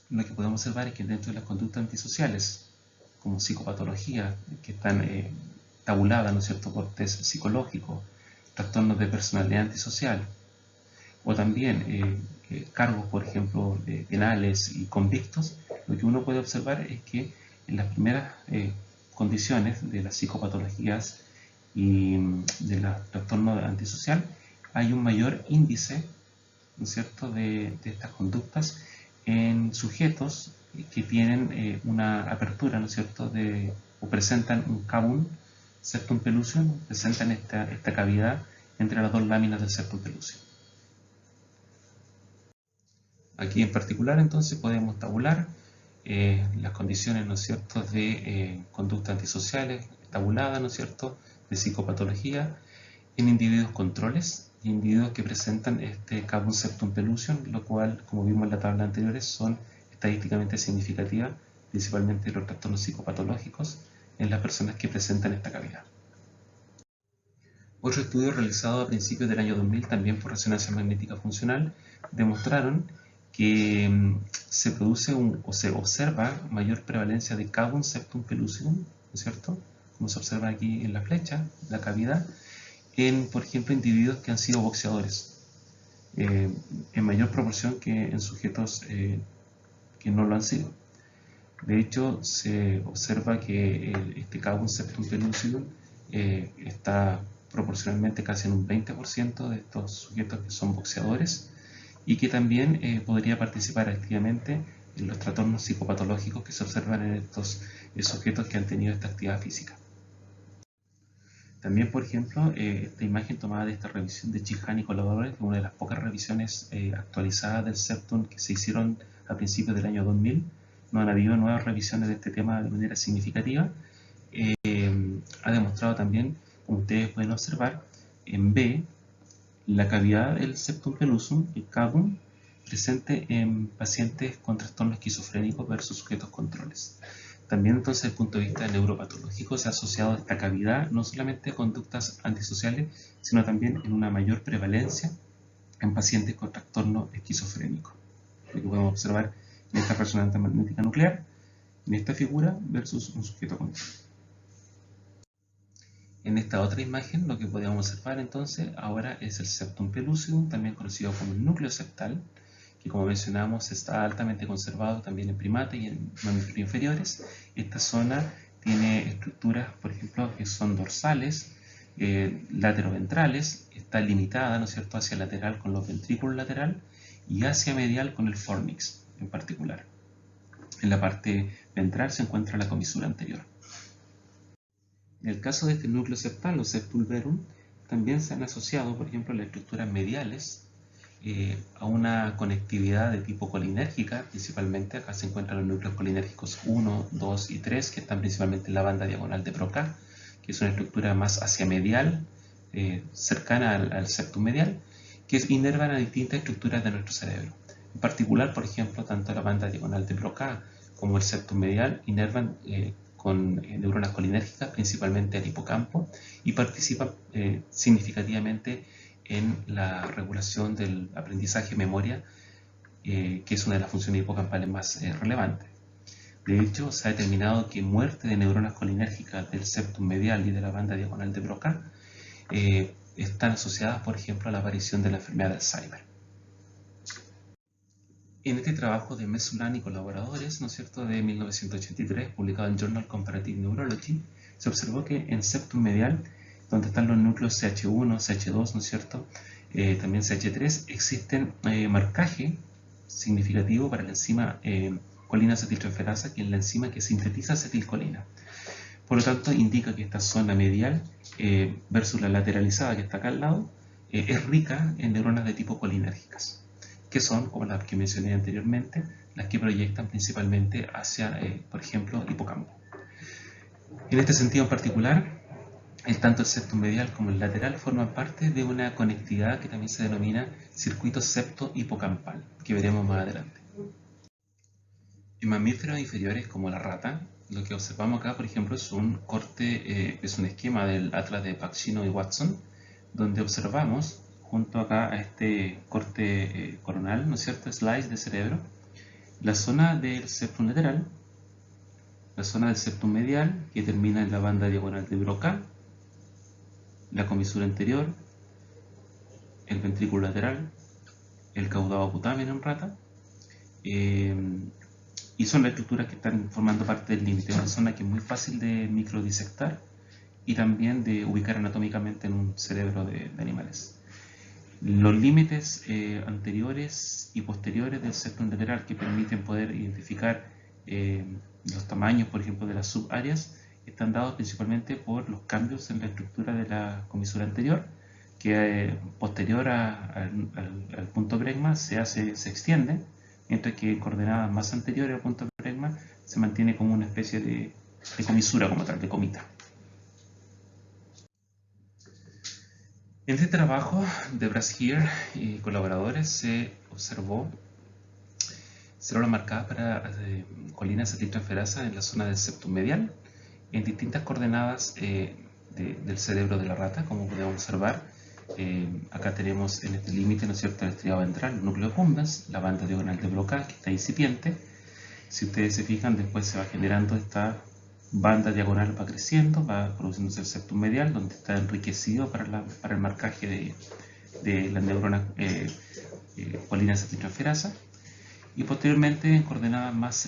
lo que podemos observar es que dentro de las conductas antisociales, como psicopatologías que están tabuladas, ¿no es cierto?, por test psicológicos, trastornos de personalidad antisocial, o también cargos, por ejemplo, penales y convictos, lo que uno puede observar es que en las primeras condiciones de las psicopatologías y de los trastornos antisocial hay un mayor índice, ¿no es cierto?, de estas conductas en sujetos que tienen una apertura, ¿no es cierto?, o presentan un cabum septum pellucidum, presentan esta cavidad entre las dos láminas del septum pellucidum. Aquí en particular entonces podemos tabular las condiciones, ¿no es cierto?, de conductas antisociales tabuladas, ¿no es cierto?, de psicopatología en individuos controles y individuos que presentan este cabum septum pellucidum, lo cual, como vimos en la tabla anterior, son estadísticamente significativas, principalmente los trastornos psicopatológicos en las personas que presentan esta cavidad. Otro estudio realizado a principios del año 2000, también por resonancia magnética funcional, demostraron que se produce o se observa mayor prevalencia de cabum septum pellucidum, ¿no es cierto?, como se observa aquí en la flecha, la cavidad, en, por ejemplo, individuos que han sido boxeadores, en mayor proporción que en sujetos que no lo han sido. De hecho, se observa que este cabum septum pellucidum está proporcionalmente casi en un 20% de estos sujetos que son boxeadores y que también podría participar activamente en los trastornos psicopatológicos que se observan en estos sujetos que han tenido esta actividad física. También, por ejemplo, esta imagen tomada de esta revisión de Chihan y colaboradores, una de las pocas revisiones actualizadas del septum que se hicieron a principios del año 2000, no han habido nuevas revisiones de este tema de manera significativa, ha demostrado también, como ustedes pueden observar, en B, la cavidad del septum pellucidum, el cabum, presente en pacientes con trastorno esquizofrénico versus sujetos controles. También entonces desde el punto de vista neuropatológico se ha asociado esta cavidad no solamente a conductas antisociales, sino también en una mayor prevalencia en pacientes con trastorno esquizofrénico. Lo que podemos observar en esta resonancia magnética nuclear, en esta figura versus un sujeto control. En esta otra imagen lo que podemos observar entonces ahora es el septum pellucidum, también conocido como el núcleo septal, que como mencionamos está altamente conservado también en primates y en mamíferos inferiores. Esta zona tiene estructuras, por ejemplo, que son dorsales, lateroventrales, está limitada, ¿no es cierto?, hacia lateral con los ventrículos lateral y hacia medial con el fornix en particular. En la parte ventral se encuentra la comisura anterior. En el caso de este núcleo septal o septum verum, también se han asociado, por ejemplo, las estructuras mediales a una conectividad de tipo colinérgica, principalmente. Acá se encuentran los núcleos colinérgicos 1, 2 y 3, que están principalmente en la banda diagonal de Broca, que es una estructura más hacia medial, cercana al septum medial, que inervan a distintas estructuras de nuestro cerebro. En particular, por ejemplo, tanto la banda diagonal de Broca como el septum medial inervan con neuronas colinérgicas, principalmente al hipocampo, y participan significativamente en la regulación del aprendizaje memoria, que es una de las funciones hipocampales más relevantes. De hecho, se ha determinado que muerte de neuronas colinérgicas del septum medial y de la banda diagonal de Broca están asociadas, por ejemplo, a la aparición de la enfermedad de Alzheimer. En este trabajo de Mesulan y colaboradores, ¿no es cierto?, de 1983, publicado en Journal Comparative Neurology, se observó que en septum medial, donde están los núcleos CH1, CH2, ¿no es cierto?, también CH3, existen marcaje significativo para la enzima colina acetiltransferasa, que es la enzima que sintetiza acetilcolina. Por lo tanto, indica que esta zona medial versus la lateralizada que está acá al lado es rica en neuronas de tipo colinérgicas, que son, como las que mencioné anteriormente, las que proyectan principalmente hacia, por ejemplo, hipocampo. En este sentido en particular, tanto el septum medial como el lateral forman parte de una conectividad que también se denomina circuito septo-hipocampal, que veremos más adelante. En mamíferos inferiores como la rata, lo que observamos acá, por ejemplo, es un corte, es un esquema del atlas de Pacino y Watson, donde observamos, junto acá a este corte coronal, ¿no es cierto?, slice de cerebro, la zona del septum lateral, la zona del septum medial, que termina en la banda diagonal de Broca, la comisura anterior, el ventrículo lateral, el caudado putamen en rata, y son las estructuras que están formando parte del límite. Es una zona que es muy fácil de microdisectar y también de ubicar anatómicamente en un cerebro de animales. Los límites anteriores y posteriores del septum lateral que permiten poder identificar los tamaños, por ejemplo, de las subáreas, están dados principalmente por los cambios en la estructura de la comisura anterior, que posterior al punto bregma se extiende, mientras que en coordenadas más anteriores al punto bregma se mantiene como una especie de comisura como tal, de comita. En este trabajo de Brashear y colaboradores se observó células marcadas para colina acetiltransferasa en la zona del septum medial, en distintas coordenadas del cerebro de la rata, como podemos observar. Acá tenemos en este límite, ¿no es cierto?, el estriado ventral, el núcleo accumbens, la banda diagonal de Broca, que está incipiente. Si ustedes se fijan, después se va generando esta banda diagonal, va creciendo, va produciéndose el septum medial, donde está enriquecido para el marcaje de las neuronas colina acetiltransferasa. Y posteriormente, en coordenadas más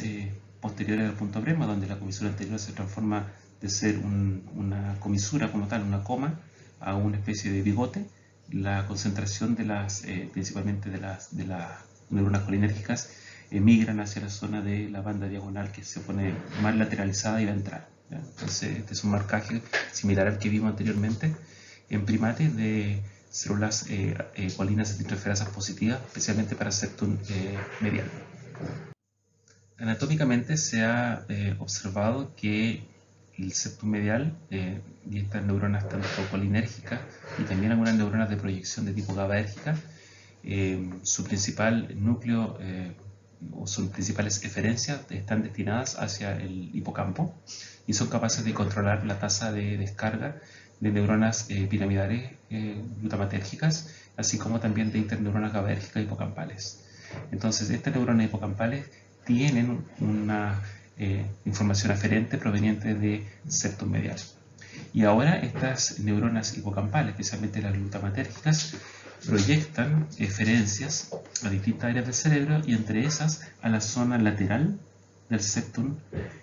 posteriores al punto bregma, donde la comisura anterior se transforma de ser una comisura como tal, una coma, a una especie de bigote, la concentración de principalmente de las neuronas colinérgicas migran hacia la zona de la banda diagonal, que se pone más lateralizada y ventral, ¿ya? Entonces, este es un marcaje similar al que vimos anteriormente en primates de células colinas acetiltransferasas positivas, especialmente para septum medial. Anatómicamente se ha observado que el septum medial y estas neuronas tanto colinérgicas y también algunas neuronas de proyección de tipo GABAérgica, su principal núcleo o sus principales eferencias están destinadas hacia el hipocampo y son capaces de controlar la tasa de descarga de neuronas piramidales glutamatérgicas, así como también de interneuronas GABAérgicas hipocampales. Entonces, estas neuronas hipocampales tienen una información aferente proveniente de septum medial. Y ahora estas neuronas hipocampales, especialmente las glutamatérgicas, proyectan eferencias a distintas áreas del cerebro y entre esas a la zona lateral del septum,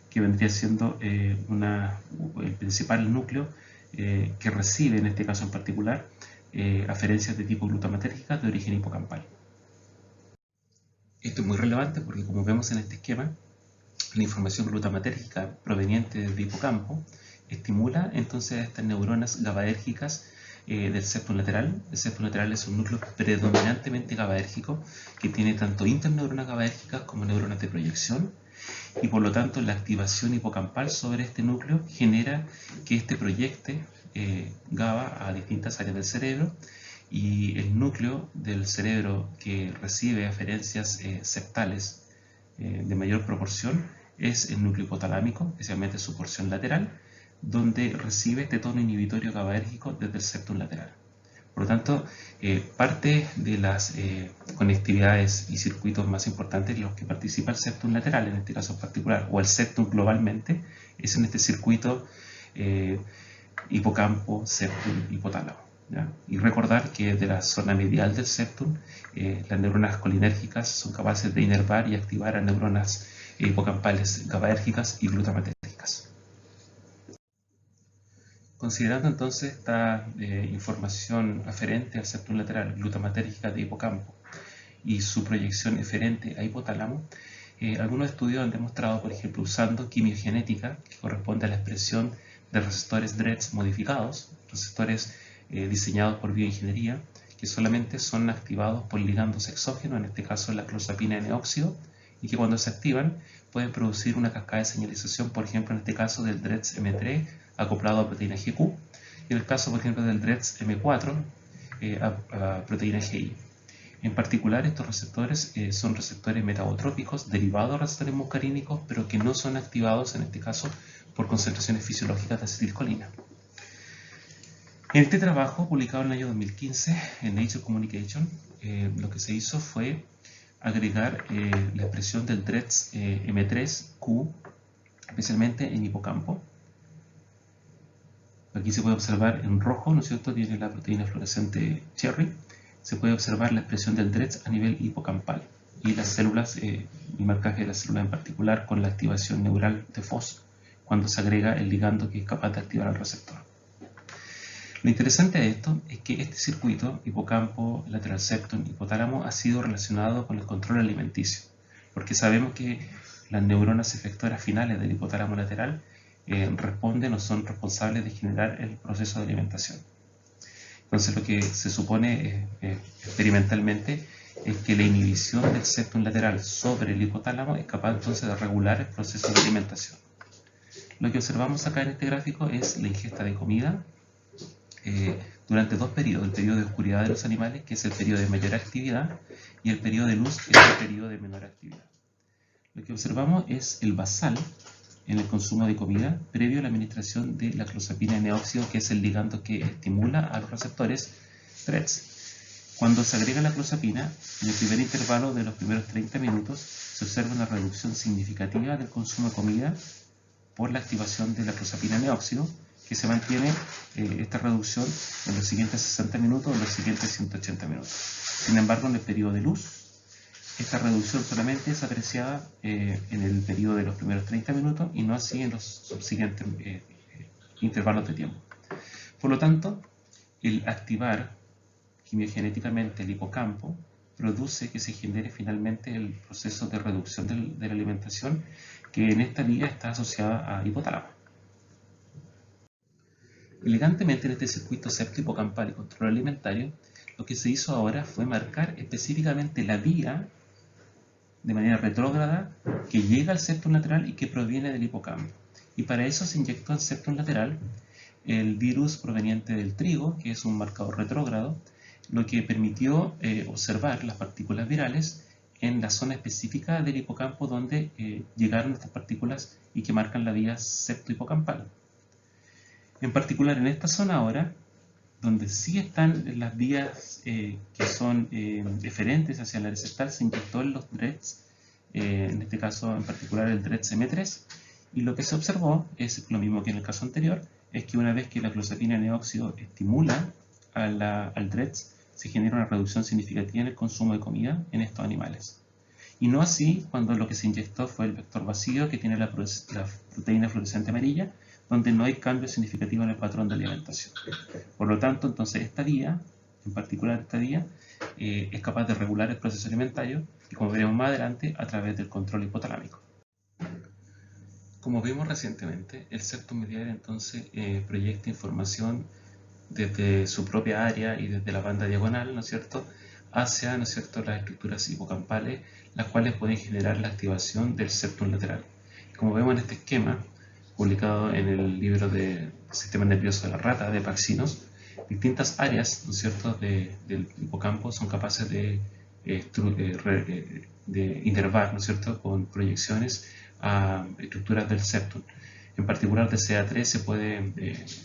que vendría siendo el principal núcleo que recibe, en este caso en particular, aferencias de tipo glutamatérgicas de origen hipocampal. Esto es muy relevante porque, como vemos en este esquema, la información glutamatérgica proveniente del hipocampo estimula entonces a estas neuronas GABAérgicas del septum lateral. El septum lateral es un núcleo predominantemente GABAérgico que tiene tanto interneuronas GABAérgicas como neuronas de proyección, y por lo tanto la activación hipocampal sobre este núcleo genera que este proyecte GABA a distintas áreas del cerebro, y el núcleo del cerebro que recibe aferencias septales de mayor proporción es el núcleo hipotalámico, especialmente su porción lateral, donde recibe este tono inhibitorio GABAérgico desde el septum lateral. Por lo tanto, parte de las conectividades y circuitos más importantes en los que participa el septum lateral, en este caso en particular, o el septum globalmente, es en este circuito hipocampo, septum, hipotálamo. ¿ya? Y recordar que de la zona medial del septum, las neuronas colinérgicas son capaces de inervar y activar a neuronas hipocampales GABAérgicas y glutamatérgicas. Considerando entonces esta información aferente al septum lateral glutamatérgica de hipocampo y su proyección eferente a hipotálamo, algunos estudios han demostrado, por ejemplo, usando quimiogenética, que corresponde a la expresión de receptores DREDS modificados, receptores diseñados por bioingeniería, que solamente son activados por ligandos exógenos, en este caso la clozapina N-óxido, y que cuando se activan pueden producir una cascada de señalización, por ejemplo, en este caso del DREDS M3 acoplado a proteína GQ, y en el caso, por ejemplo, del DREDS M4 a proteína GI. En particular, estos receptores son receptores metabotrópicos derivados de receptores muscarínicos, pero que no son activados, en este caso, por concentraciones fisiológicas de acetilcolina. En este trabajo, publicado en el año 2015 en Nature Communication, lo que se hizo fue agregar la expresión del DREDS M3Q, especialmente en hipocampo. Aquí se puede observar en rojo, ¿no es cierto?, tiene la proteína fluorescente Cherry. Se puede observar la expresión del DREDS a nivel hipocampal y las células, el marcaje de las células en particular con la activación neural de FOS cuando se agrega el ligando que es capaz de activar al receptor. Lo interesante de esto es que este circuito, hipocampo, lateral septum, hipotálamo, ha sido relacionado con el control alimenticio, porque sabemos que las neuronas efectoras finales del hipotálamo lateral responden o son responsables de generar el proceso de alimentación. Entonces lo que se supone experimentalmente es que la inhibición del septum lateral sobre el hipotálamo es capaz entonces de regular el proceso de alimentación. Lo que observamos acá en este gráfico es la ingesta de comida durante dos periodos, el periodo de oscuridad de los animales, que es el periodo de mayor actividad, y el periodo de luz, que es el periodo de menor actividad. Lo que observamos es el basal en el consumo de comida previo a la administración de la clozapina N-óxido, que es el ligando que estimula a los receptores DREDS. Cuando se agrega la clozapina, en el primer intervalo de los primeros 30 minutos se observa una reducción significativa del consumo de comida por la activación de la clozapina N-óxido, que se mantiene esta reducción en los siguientes 60 minutos o en los siguientes 180 minutos. Sin embargo, en el periodo de luz, esta reducción solamente es apreciada en el periodo de los primeros 30 minutos y no así en los subsiguientes intervalos de tiempo. Por lo tanto, el activar quimiogenéticamente el hipocampo produce que se genere finalmente el proceso de reducción de la alimentación, que en esta vía está asociada a hipotálamo. Elegantemente en este circuito septo-hipocampal y control alimentario, lo que se hizo ahora fue marcar específicamente la vía de manera retrógrada que llega al septum lateral y que proviene del hipocampo. Y para eso se inyectó al septum lateral el virus proveniente del trigo, que es un marcador retrógrado, lo que permitió observar las partículas virales en la zona específica del hipocampo donde llegaron estas partículas y que marcan la vía septo-hipocampal. En particular en esta zona ahora, donde sí están las vías que son eferentes hacia la receptal, se inyectó en los DREDS, en este caso en particular el DREDS M3, y lo que se observó es lo mismo que en el caso anterior, es que una vez que la clozapina N-óxido estimula al DREDS, se genera una reducción significativa en el consumo de comida en estos animales. Y no así cuando lo que se inyectó fue el vector vacío, que tiene la proteína fluorescente amarilla, donde no hay cambio significativo en el patrón de alimentación. Por lo tanto, entonces esta vía, en particular esta vía, es capaz de regular el proceso alimentario, y como veremos más adelante, a través del control hipotalámico. Como vimos recientemente, el septum medial entonces proyecta información desde su propia área y desde la banda diagonal, ¿no es cierto?, hacia, ¿no es cierto?, las estructuras hipocampales, las cuales pueden generar la activación del septum lateral. Como vemos en este esquema, publicado en el libro de Sistema Nervioso de la Rata, de Paxinos, distintas áreas, ¿no es cierto?, del hipocampo son capaces de inervar, ¿no es cierto?, con proyecciones a estructuras del septum. En particular de CA3 se puede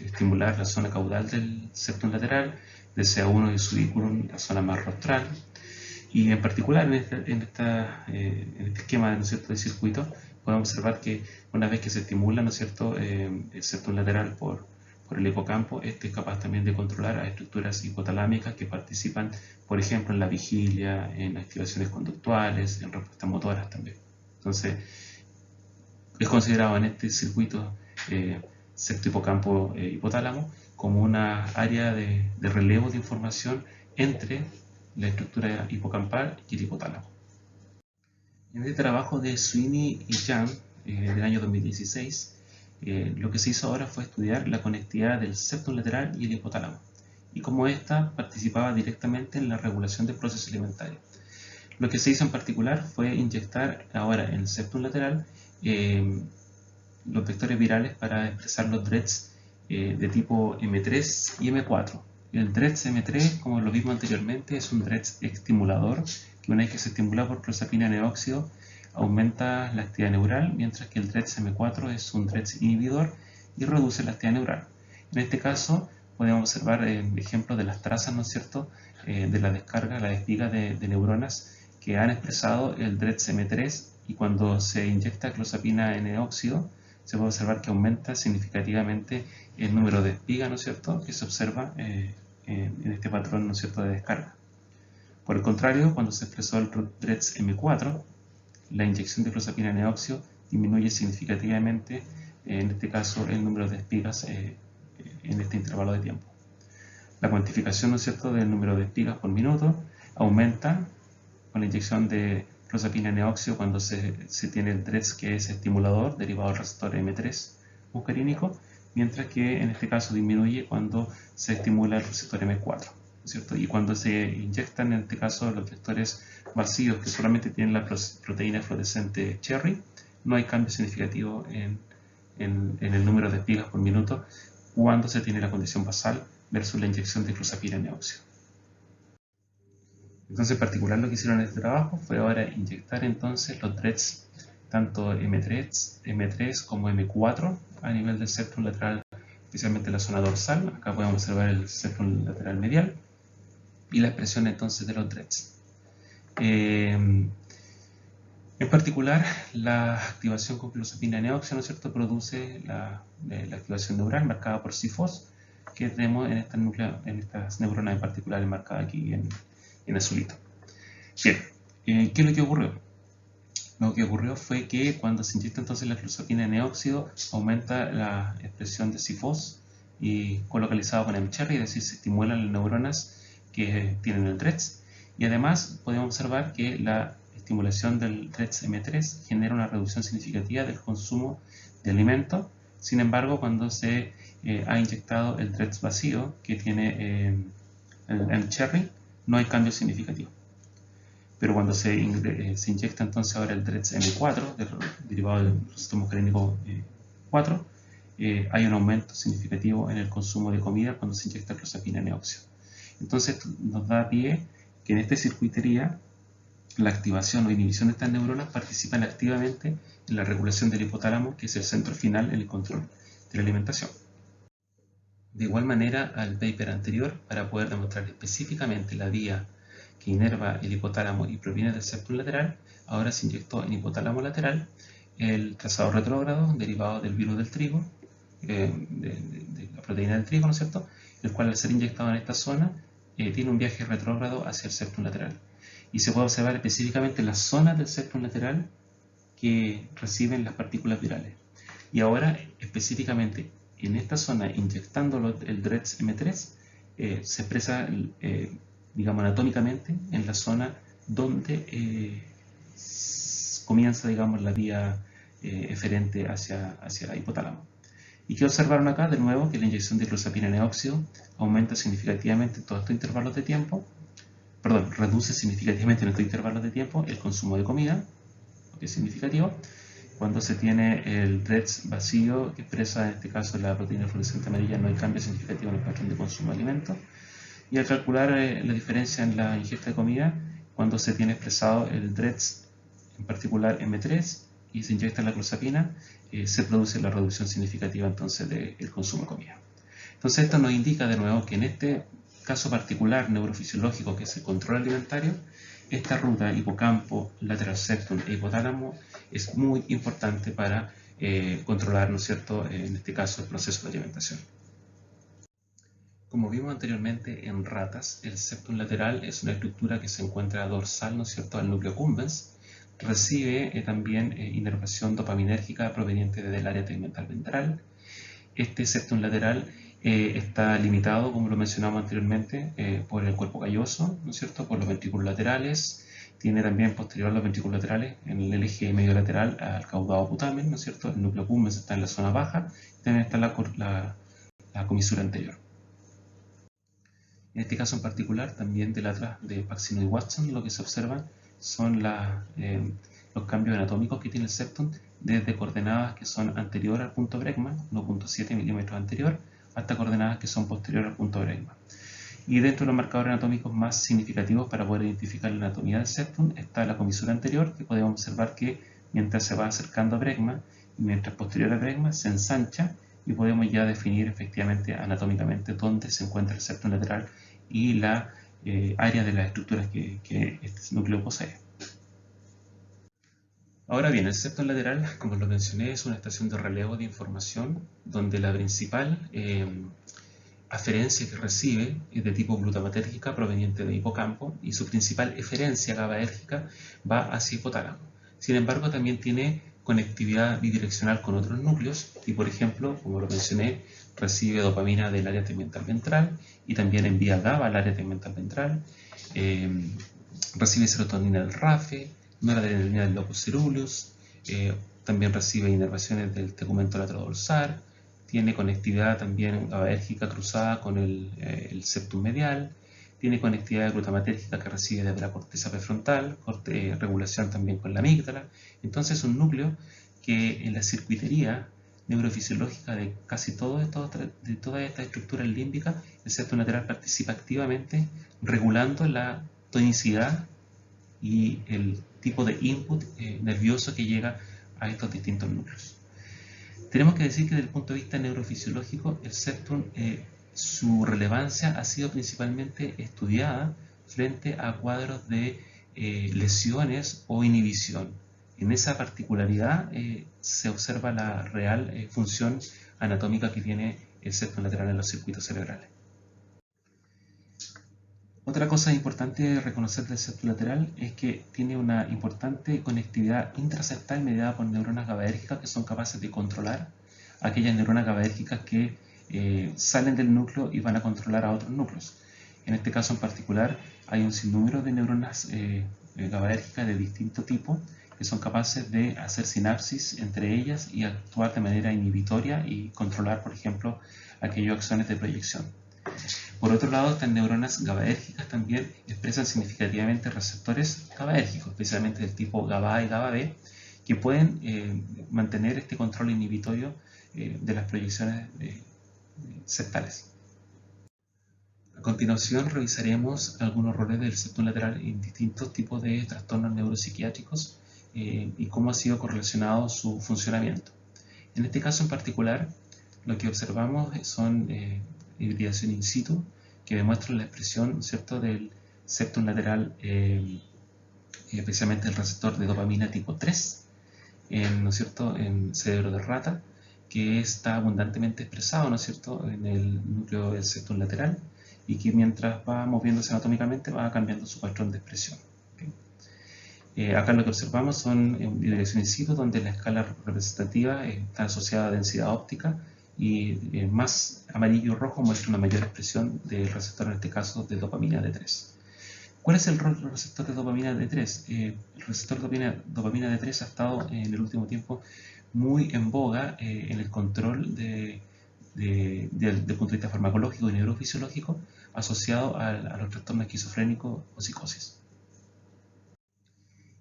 estimular la zona caudal del septum lateral, de CA1 y subiculum la zona más rostral, y en particular en este esquema, ¿no es cierto?, de circuito, podemos observar que una vez que se estimula, ¿no es cierto?, el septum lateral por por el hipocampo. Este es capaz también de controlar a estructuras hipotalámicas que participan, por ejemplo, en la vigilia, en activaciones conductuales, en respuestas motoras también. Entonces, es considerado en este circuito septo hipocampo hipotálamo como una área de relevo de información entre la estructura hipocampal y el hipotálamo. En este trabajo de Sweeney y Yang del año 2016, lo que se hizo ahora fue estudiar la conectividad del septum lateral y el hipotálamo, y cómo ésta participaba directamente en la regulación del proceso alimentario. Lo que se hizo en particular fue inyectar ahora en el septum lateral los vectores virales para expresar los DREDs de tipo M3 y M4. El DREDS M3, como lo vimos anteriormente, es un DREDS estimulador que una vez que se estimula por clozapina N-óxido aumenta la actividad neural, mientras que el DREDS M4 es un DREDS inhibidor y reduce la actividad neural. En este caso podemos observar ejemplos de las trazas, ¿no es cierto?, de la descarga, la despiga de neuronas que han expresado el DREDS M3, y cuando se inyecta clozapina N-óxido se puede observar que aumenta significativamente el número de espigas, ¿no es cierto?, que se observa en este patrón, ¿no es cierto?, de descarga. Por el contrario, cuando se expresó el DREDS M4, la inyección de clozapina N-óxido disminuye significativamente, en este caso, el número de espigas en este intervalo de tiempo. La cuantificación, ¿no es cierto?, del número de espigas por minuto aumenta con la inyección de clozapina N-óxido cuando se tiene el DREDS, que es estimulador derivado del receptor M3 muscarínico, mientras que en este caso disminuye cuando se estimula el receptor M4, ¿cierto? Y cuando se inyectan en este caso los vectores vacíos que solamente tienen la proteína fluorescente cherry, no hay cambio significativo en el número de espigas por minuto cuando se tiene la condición basal versus la inyección de clozapina N-óxido. Entonces, en particular, lo que hicieron en este trabajo fue ahora inyectar entonces los DREDs, tanto M3 como M4, a nivel del septum lateral, especialmente en la zona dorsal. Acá podemos observar el septum lateral medial y la expresión entonces de los DREDs. En particular, la activación con clozapina N-óxido, ¿no es cierto?, produce la activación neural marcada por CFOS, que tenemos en estas neuronas en particular enmarcadas aquí en azulito. Bien, ¿qué es lo que ocurrió? Lo que ocurrió fue que cuando se inyecta entonces la clozapina N-óxido aumenta la expresión de CFOS y colocalizado con mCherry, es decir, se estimulan las neuronas que tienen el DREDS, y además podemos observar que la estimulación del DREDS M3 genera una reducción significativa del consumo de alimento. Sin embargo, cuando se ha inyectado el DREDS vacío que tiene el mCherry, no hay cambio significativo. Pero cuando se inyecta entonces ahora el DREDS M4, derivado del receptor muscarínico 4, hay un aumento significativo en el consumo de comida cuando se inyecta clozapina N-óxido. Entonces esto nos da pie que en esta circuitería la activación o inhibición de estas neuronas participan activamente en la regulación del hipotálamo, que es el centro final en el control de la alimentación. De igual manera al paper anterior, para poder demostrar específicamente la vía que inerva el hipotálamo y proviene del septum lateral, ahora se inyectó en hipotálamo lateral el trazado retrógrado derivado del virus del trigo, de la proteína del trigo, ¿no es cierto?, el cual al ser inyectado en esta zona tiene un viaje retrógrado hacia el septum lateral. Y se puede observar específicamente las zonas del septum lateral que reciben las partículas virales. Y ahora, específicamente en esta zona, inyectando el DREDS M3, se expresa, digamos, anatómicamente en la zona donde comienza, digamos, la vía eferente hacia hipotálamo. ¿Y qué observaron acá? De nuevo, que la inyección de clozapina N-óxido aumenta significativamente en todos estos intervalos de tiempo, reduce significativamente en estos intervalos de tiempo el consumo de comida, lo que es significativo, cuando se tiene el DREDS vacío, que expresa en este caso la proteína fluorescente amarilla, no hay cambio significativo en el patrón de consumo de alimentos. Y al calcular la diferencia en la ingesta de comida, cuando se tiene expresado el DREDS, en particular M3, y se inyecta la clozapina, se produce la reducción significativa entonces del consumo de comida. Entonces esto nos indica de nuevo que en este caso particular neurofisiológico, que es el control alimentario, esta ruta hipocampo, lateral septum e hipotálamo es muy importante para controlar, ¿no es cierto?, en este caso el proceso de alimentación. Como vimos anteriormente en ratas, el septum lateral es una estructura que se encuentra dorsal, ¿no es cierto?, al núcleo accumbens. Recibe también inervación dopaminérgica proveniente del área tegmental ventral. Este septum lateral está limitado, como lo mencionamos anteriormente, por el cuerpo calloso, ¿no es cierto?, por los ventrículos laterales. Tiene también posterior a los ventrículos laterales, en el eje medio lateral, al caudado putamen, ¿no es cierto? El núcleo accumbens está en la zona baja, y también está la comisura anterior. En este caso en particular, también del atlas de Paxino y Watson, lo que se observa son los cambios anatómicos que tiene el septum desde coordenadas que son anterior al punto bregma, 1.7 milímetros anterior, hasta coordenadas que son posterior al punto bregma. Y dentro de los marcadores anatómicos más significativos para poder identificar la anatomía del septum está la comisura anterior, que podemos observar que mientras se va acercando a bregma y mientras posterior a bregma se ensancha, y podemos ya definir efectivamente anatómicamente dónde se encuentra el septum lateral y la área de las estructuras que este núcleo posee. Ahora bien, el septum lateral, como lo mencioné, es una estación de relevo de información donde la principal aferencia que recibe es de tipo glutamatérgica proveniente de hipocampo y su principal eferencia GABAérgica va hacia hipotálamo. Sin embargo, también tiene conectividad bidireccional con otros núcleos y, por ejemplo, como lo mencioné, recibe dopamina del área tegmental ventral y también envía GABA al área tegmental ventral, recibe serotonina del RAFE, noradrenalina del locus ceruleus, también recibe inervaciones del tegumento laterodorsal, tiene conectividad también GABAérgica cruzada con el septum medial, tiene conectividad glutamatérgica que recibe desde la corteza prefrontal, regulación también con la amígdala. Entonces es un núcleo que en la circuitería neurofisiológica de casi todas estas estructuras límbicas, el septum lateral participa activamente regulando la tonicidad y el tipo de input nervioso que llega a estos distintos núcleos. Tenemos que decir que desde el punto de vista neurofisiológico, el septum, su relevancia ha sido principalmente estudiada frente a cuadros de lesiones o inhibición. En esa particularidad se observa la real función anatómica que tiene el septum lateral en los circuitos cerebrales. Otra cosa importante reconocer del septum lateral es que tiene una importante conectividad intraseptal mediada por neuronas GABAérgicas que son capaces de controlar aquellas neuronas GABAérgicas que salen del núcleo y van a controlar a otros núcleos. En este caso en particular hay un sinnúmero de neuronas GABAérgicas de distinto tipo que son capaces de hacer sinapsis entre ellas y actuar de manera inhibitoria y controlar, por ejemplo, aquellos axones de proyección. Por otro lado, estas neuronas GABAérgicas también expresan significativamente receptores GABAérgicos, especialmente del tipo GABA y GABA-B, que pueden mantener este control inhibitorio de las proyecciones septales. A continuación revisaremos algunos roles del septum lateral en distintos tipos de trastornos neuropsiquiátricos y cómo ha sido correlacionado su funcionamiento. En este caso en particular, lo que observamos son hibridación in situ que demuestran la expresión, ¿cierto?, del septum lateral, especialmente el receptor de dopamina tipo 3, ¿no es cierto?, en cerebro de rata, que está abundantemente expresado, ¿no es cierto?, en el núcleo del septum lateral y que mientras va moviéndose anatómicamente va cambiando su patrón de expresión. Acá lo que observamos son hibridación in situ, donde la escala representativa está asociada a densidad óptica y más amarillo y rojo muestra una mayor expresión del receptor, en este caso de dopamina D3. ¿Cuál es el rol del receptor de dopamina D3? El receptor de dopamina D3 ha estado en el último tiempo muy en boga en el control del punto de vista farmacológico y neurofisiológico asociado a los trastornos esquizofrénicos o psicosis.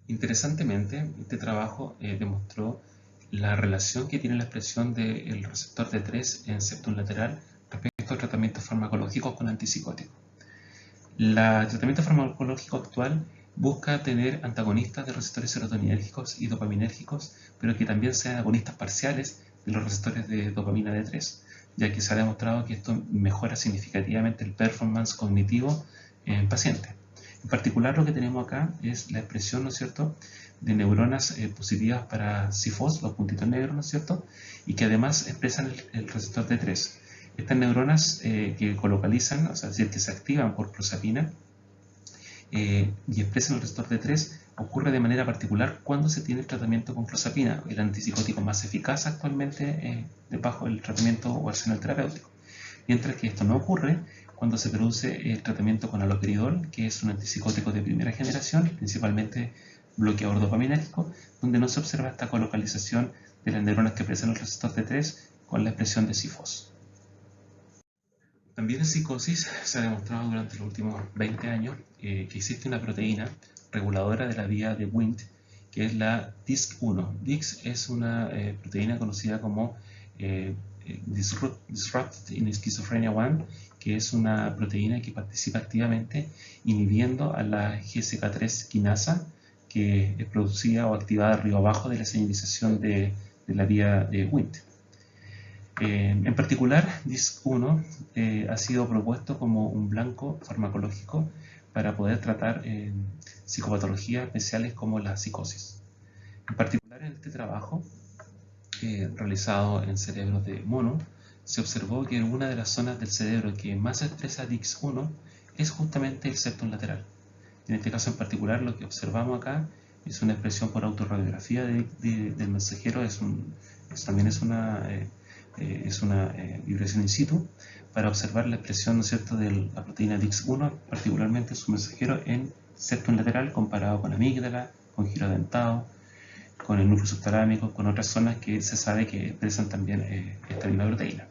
Interesantemente, este trabajo demostró la relación que tiene la expresión del receptor D3 en septum lateral respecto a tratamientos farmacológicos con antipsicóticos. El tratamiento farmacológico actual busca tener antagonistas de receptores serotoninérgicos y dopaminérgicos, pero que también sean agonistas parciales de los receptores de dopamina D3, ya que se ha demostrado que esto mejora significativamente el performance cognitivo en pacientes. En particular, lo que tenemos acá es la expresión, ¿no es cierto?, de neuronas positivas para CIFOS, los puntitos negros, ¿no es cierto?, y que además expresan el receptor D3. Estas neuronas que colocalizan, o sea, es decir, que se activan por clozapina y expresan el receptor D3, ocurre de manera particular cuando se tiene el tratamiento con clozapina, el antipsicótico más eficaz actualmente debajo del tratamiento o arsenal terapéutico. Mientras que esto no ocurre cuando se produce el tratamiento con aloperidol, que es un antipsicótico de primera generación, principalmente bloqueador dopaminérgico, donde no se observa esta colocalización de las neuronas que expresan el receptor D3 con la expresión de CIFOS. También en psicosis se ha demostrado durante los últimos 20 años que existe una proteína reguladora de la vía de Wnt, que es la DISC1. DISC es una proteína conocida como Disrupted in Schizophrenia 1, que es una proteína que participa activamente inhibiendo a la GSK3 quinasa, que es producida o activada arriba abajo de la señalización de la vía de Wnt. En particular, DISC1 ha sido propuesto como un blanco farmacológico para poder tratar psicopatologías especiales como la psicosis. En particular, en este trabajo realizado en cerebros de mono, se observó que una de las zonas del cerebro que más expresa DISC1 es justamente el septum lateral. En este caso en particular, lo que observamos acá es una expresión por autorradiografía del mensajero, también es una vibración in situ para observar la expresión, ¿no es cierto?, de la proteína DIX1, particularmente su mensajero en septum lateral comparado con amígdala, con giro dentado, con el núcleo subtalámico, con otras zonas que se sabe que expresan también esta misma proteína.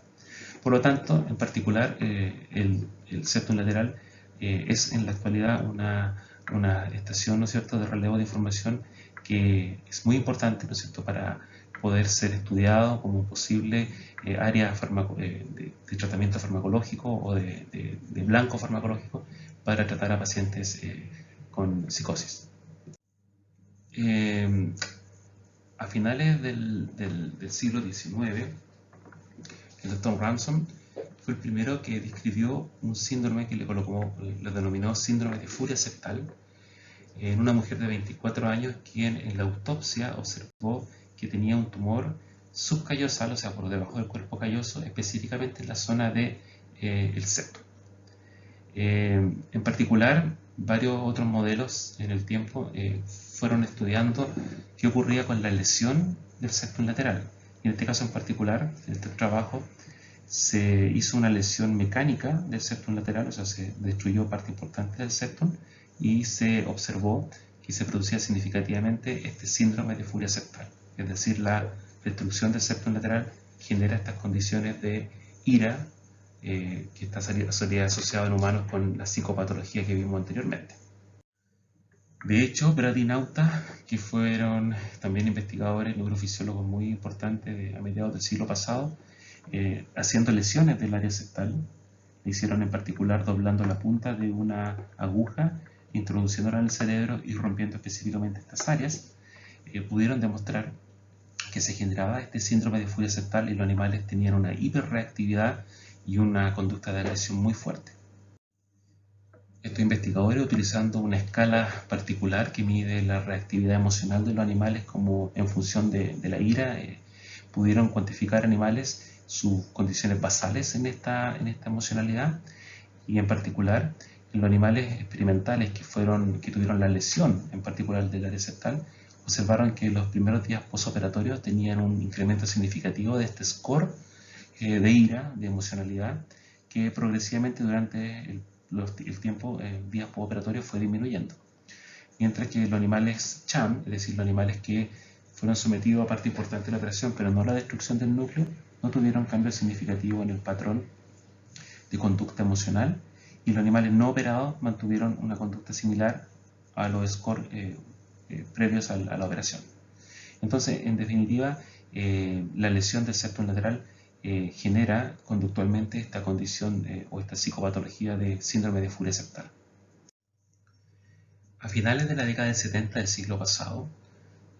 Por lo tanto, en particular, el septum lateral es en la actualidad una estación, ¿no es cierto?, de relevo de información que es muy importante, ¿no es cierto?, para poder ser estudiado como un posible área de tratamiento farmacológico o de blanco farmacológico para tratar a pacientes con psicosis. A finales del siglo XIX, el Dr. Ransom fue el primero que describió un síndrome que lo denominó síndrome de furia septal en una mujer de 24 años quien en la autopsia observó que tenía un tumor subcallosal, o sea, por debajo del cuerpo calloso, específicamente en la zona del septo. En particular, varios otros modelos en el tiempo fueron estudiando qué ocurría con la lesión del septum lateral. Y en este caso en particular, en este trabajo, se hizo una lesión mecánica del septum lateral, o sea, se destruyó parte importante del septum y se observó que se producía significativamente este síndrome de furia septal. Es decir, la destrucción del septum lateral genera estas condiciones de ira que está asociado en humanos con la psicopatología que vimos anteriormente. De hecho, Brad y Nauta, que fueron también investigadores neurofisiólogos muy importantes a mediados del siglo pasado, haciendo lesiones del área septal, le hicieron en particular doblando la punta de una aguja, introduciéndola en el cerebro y rompiendo específicamente estas áreas, pudieron demostrar que se generaba este síndrome de furia septal y los animales tenían una hiperreactividad y una conducta de agresión muy fuerte. Estos investigadores, utilizando una escala particular que mide la reactividad emocional de los animales como en función de la ira, pudieron cuantificar animales sus condiciones basales en esta emocionalidad, y en particular en los animales experimentales que tuvieron la lesión en particular del área septal, observaron que los primeros días postoperatorios tenían un incremento significativo de este score de ira, de emocionalidad, que progresivamente durante el tiempo, días postoperatorios, fue disminuyendo. Mientras que los animales CHAM, es decir, los animales que fueron sometidos a parte importante de la operación, pero no a la destrucción del núcleo, no tuvieron cambios significativos en el patrón de conducta emocional, y los animales no operados mantuvieron una conducta similar a los scores previos a la operación. Entonces, en definitiva, la lesión del septum lateral genera conductualmente esta condición o esta psicopatología de síndrome de furia septal. A finales de la década del 70 del siglo pasado,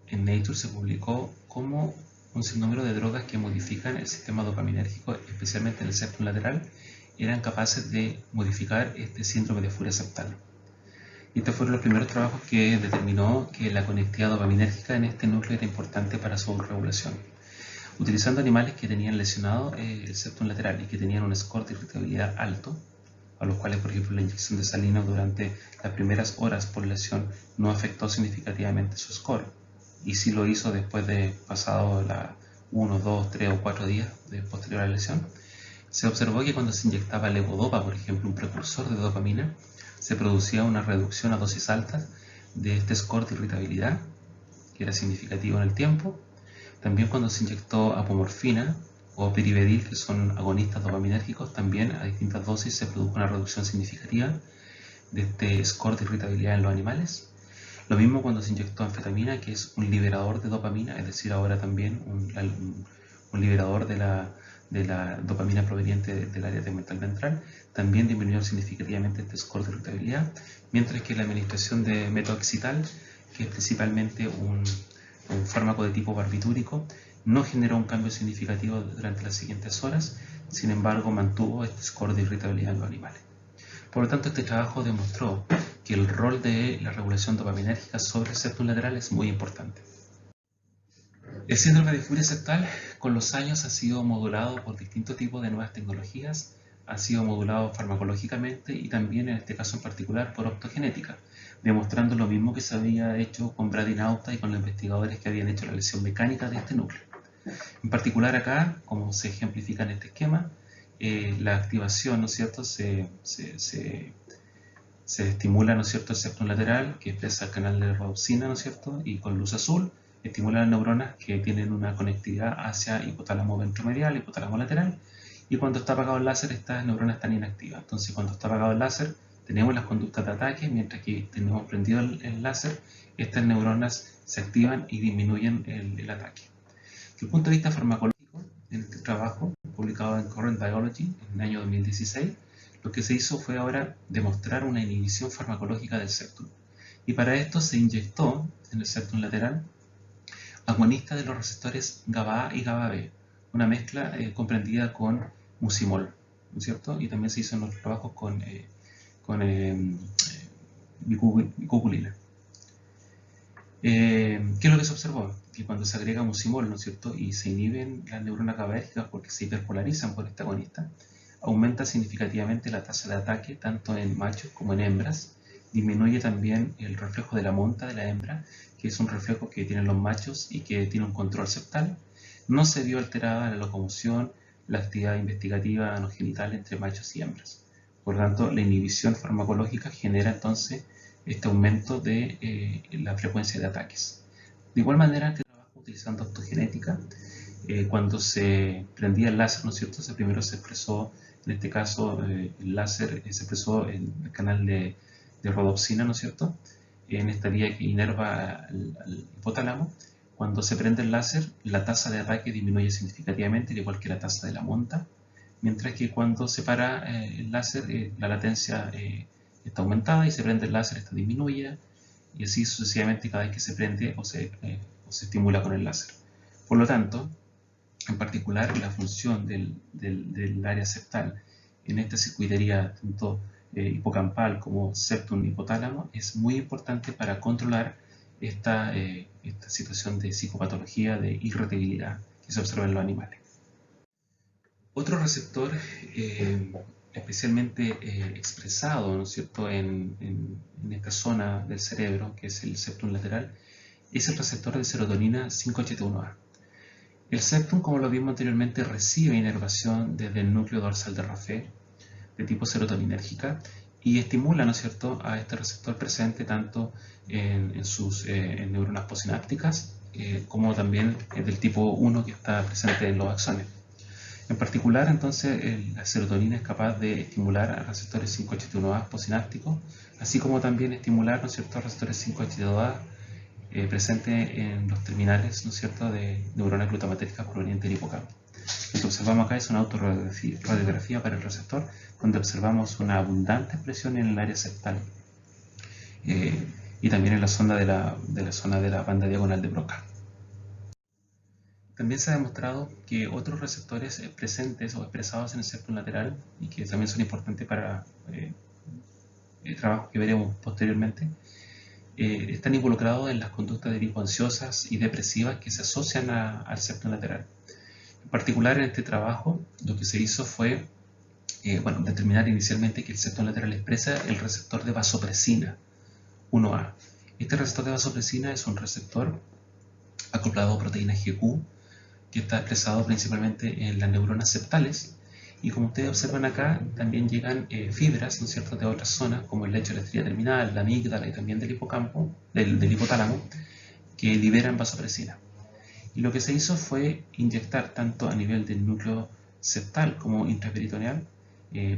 en Nature se publicó cómo un sinnúmero de drogas que modifican el sistema dopaminérgico, especialmente en el septum lateral, eran capaces de modificar este síndrome de furia septal. Y estos fueron los primeros trabajos que determinó que la conectividad dopaminérgica en este núcleo era importante para su regulación. Utilizando animales que tenían lesionado el septum lateral y que tenían un score de irritabilidad alto, a los cuales, por ejemplo, la inyección de salina durante las primeras horas por lesión no afectó significativamente su score, y sí lo hizo después de pasado 1, 2, 3 o 4 días de posterior a la lesión. Se observó que cuando se inyectaba levodopa, por ejemplo, un precursor de dopamina, se producía una reducción a dosis altas de este score de irritabilidad, que era significativo en el tiempo. También cuando se inyectó apomorfina o pirivedil, que son agonistas dopaminérgicos, también a distintas dosis se produjo una reducción significativa de este score de irritabilidad en los animales. Lo mismo cuando se inyectó anfetamina, que es un liberador de dopamina, es decir, ahora también un liberador de la dopamina proveniente del área tegmental ventral, también disminuyó significativamente este score de irritabilidad, mientras que la administración de metoaxital, que es principalmente un fármaco de tipo barbitúrico, no generó un cambio significativo durante las siguientes horas, sin embargo mantuvo este score de irritabilidad en los animales. Por lo tanto, este trabajo demostró que el rol de la regulación dopaminérgica sobre el septum lateral es muy importante. El síndrome de furia septal con los años ha sido modulado por distintos tipos de nuevas tecnologías, ha sido modulado farmacológicamente y también en este caso en particular por optogenética, demostrando lo mismo que se había hecho con Bradinauta y con los investigadores que habían hecho la lesión mecánica de este núcleo. En particular acá, como se ejemplifica en este esquema, la activación, ¿no es cierto?, se estimula, ¿no es cierto?, el septum lateral, que expresa el canal de rhodopsina, ¿no es cierto?, y con luz azul estimula las neuronas que tienen una conectividad hacia hipotálamo ventromedial, hipotálamo lateral, y cuando está apagado el láser, estas neuronas están inactivas. Entonces, cuando está apagado el láser, tenemos las conductas de ataque, mientras que tenemos prendido el láser, estas neuronas se activan y disminuyen el ataque. Desde el punto de vista farmacológico, en este trabajo, publicado en Current Biology en el año 2016, lo que se hizo fue ahora demostrar una inhibición farmacológica del septum. Y para esto se inyectó en el septum lateral agonista de los receptores GABA-A y GABA-B, una mezcla comprendida con mucimol, ¿no es cierto? Y también se hizo en otros trabajos con bicuculina. ¿Qué es lo que se observó? Que cuando se agrega mucimol, ¿no es cierto?, y se inhiben las neuronas GABAérgicas porque se hiperpolarizan por este agonista, aumenta significativamente la tasa de ataque tanto en machos como en hembras. Disminuye también el reflejo de la monta de la hembra, que es un reflejo que tienen los machos y que tiene un control septal. No se vio alterada la locomoción, la actividad investigativa anogenital entre machos y hembras. Por lo tanto, la inhibición farmacológica genera entonces este aumento de la frecuencia de ataques. De igual manera, este trabajo utilizando optogenética, cuando se prendía el láser, ¿no es cierto?, primero se expresó, en este caso, el láser se expresó en el canal de rhodopsina, ¿no es cierto?, en esta vía que inerva al hipotálamo. Cuando se prende el láser, la tasa de ataque disminuye significativamente, al igual que la tasa de la monta, mientras que cuando se para el láser, la latencia está aumentada, y se prende el láser, esta disminuye, y así sucesivamente cada vez que se prende o se estimula con el láser. Por lo tanto, en particular, la función del área septal en esta circuitería tanto hipocampal como septum hipotálamo es muy importante para controlar esta situación de psicopatología, de irritabilidad que se observa en los animales. Otro receptor especialmente expresado, ¿no es cierto?, en esta zona del cerebro, que es el septum lateral, es el receptor de serotonina 5-HT1A. El septum, como lo vimos anteriormente, recibe inervación desde el núcleo dorsal de Raphe de tipo serotoninérgica y estimula, ¿no es cierto?, a este receptor presente tanto en sus neuronas posinápticas como también del tipo 1 que está presente en los axones. En particular, entonces, la serotonina es capaz de estimular a receptores 5-HT1A posinápticos, así como también estimular, ¿no es cierto?, receptores 5-HT2A presentes en los terminales, ¿no es cierto?, de neuronas glutamatérgicas provenientes del hipocampo. Lo que observamos acá es una autorradiografía para el receptor, donde observamos una abundante expresión en el área septal y también en la zona de la banda diagonal de Broca. También se ha demostrado que otros receptores presentes o expresados en el septum lateral, y que también son importantes para trabajos que veremos posteriormente, están involucrados en las conductas de tipo ansiosas y depresivas que se asocian al septum lateral. particular, en este trabajo, lo que se hizo fue determinar inicialmente que el septum lateral expresa el receptor de vasopresina 1A. Este receptor de vasopresina es un receptor acoplado a proteína GQ que está expresado principalmente en las neuronas septales, y como ustedes observan acá, también llegan fibras, ¿no es cierto?, de otras zonas, como el lecho de la estrella terminal, la amígdala y también del hipocampo, del hipotálamo, que liberan vasopresina. Y lo que se hizo fue inyectar tanto a nivel del núcleo septal como intraperitoneal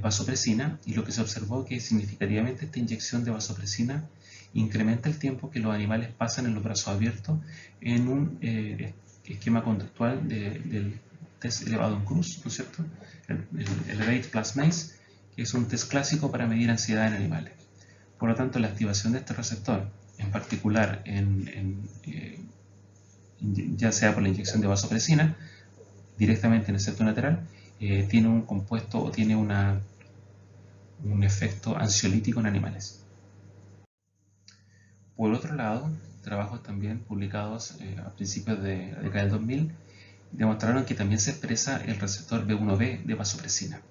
vasopresina, y lo que se observó que significativamente esta inyección de vasopresina incrementa el tiempo que los animales pasan en los brazos abiertos en un esquema conductual del test elevado en cruz, ¿no es cierto? El Elevate plus MACE, que es un test clásico para medir ansiedad en animales. Por lo tanto, la activación de este receptor, en particular ya sea por la inyección de vasopresina directamente en el septum lateral, tiene un compuesto o tiene un efecto ansiolítico en animales. Por otro lado, trabajos también publicados a principios de la década del 2000 demostraron que también se expresa el receptor B1B de vasopresina.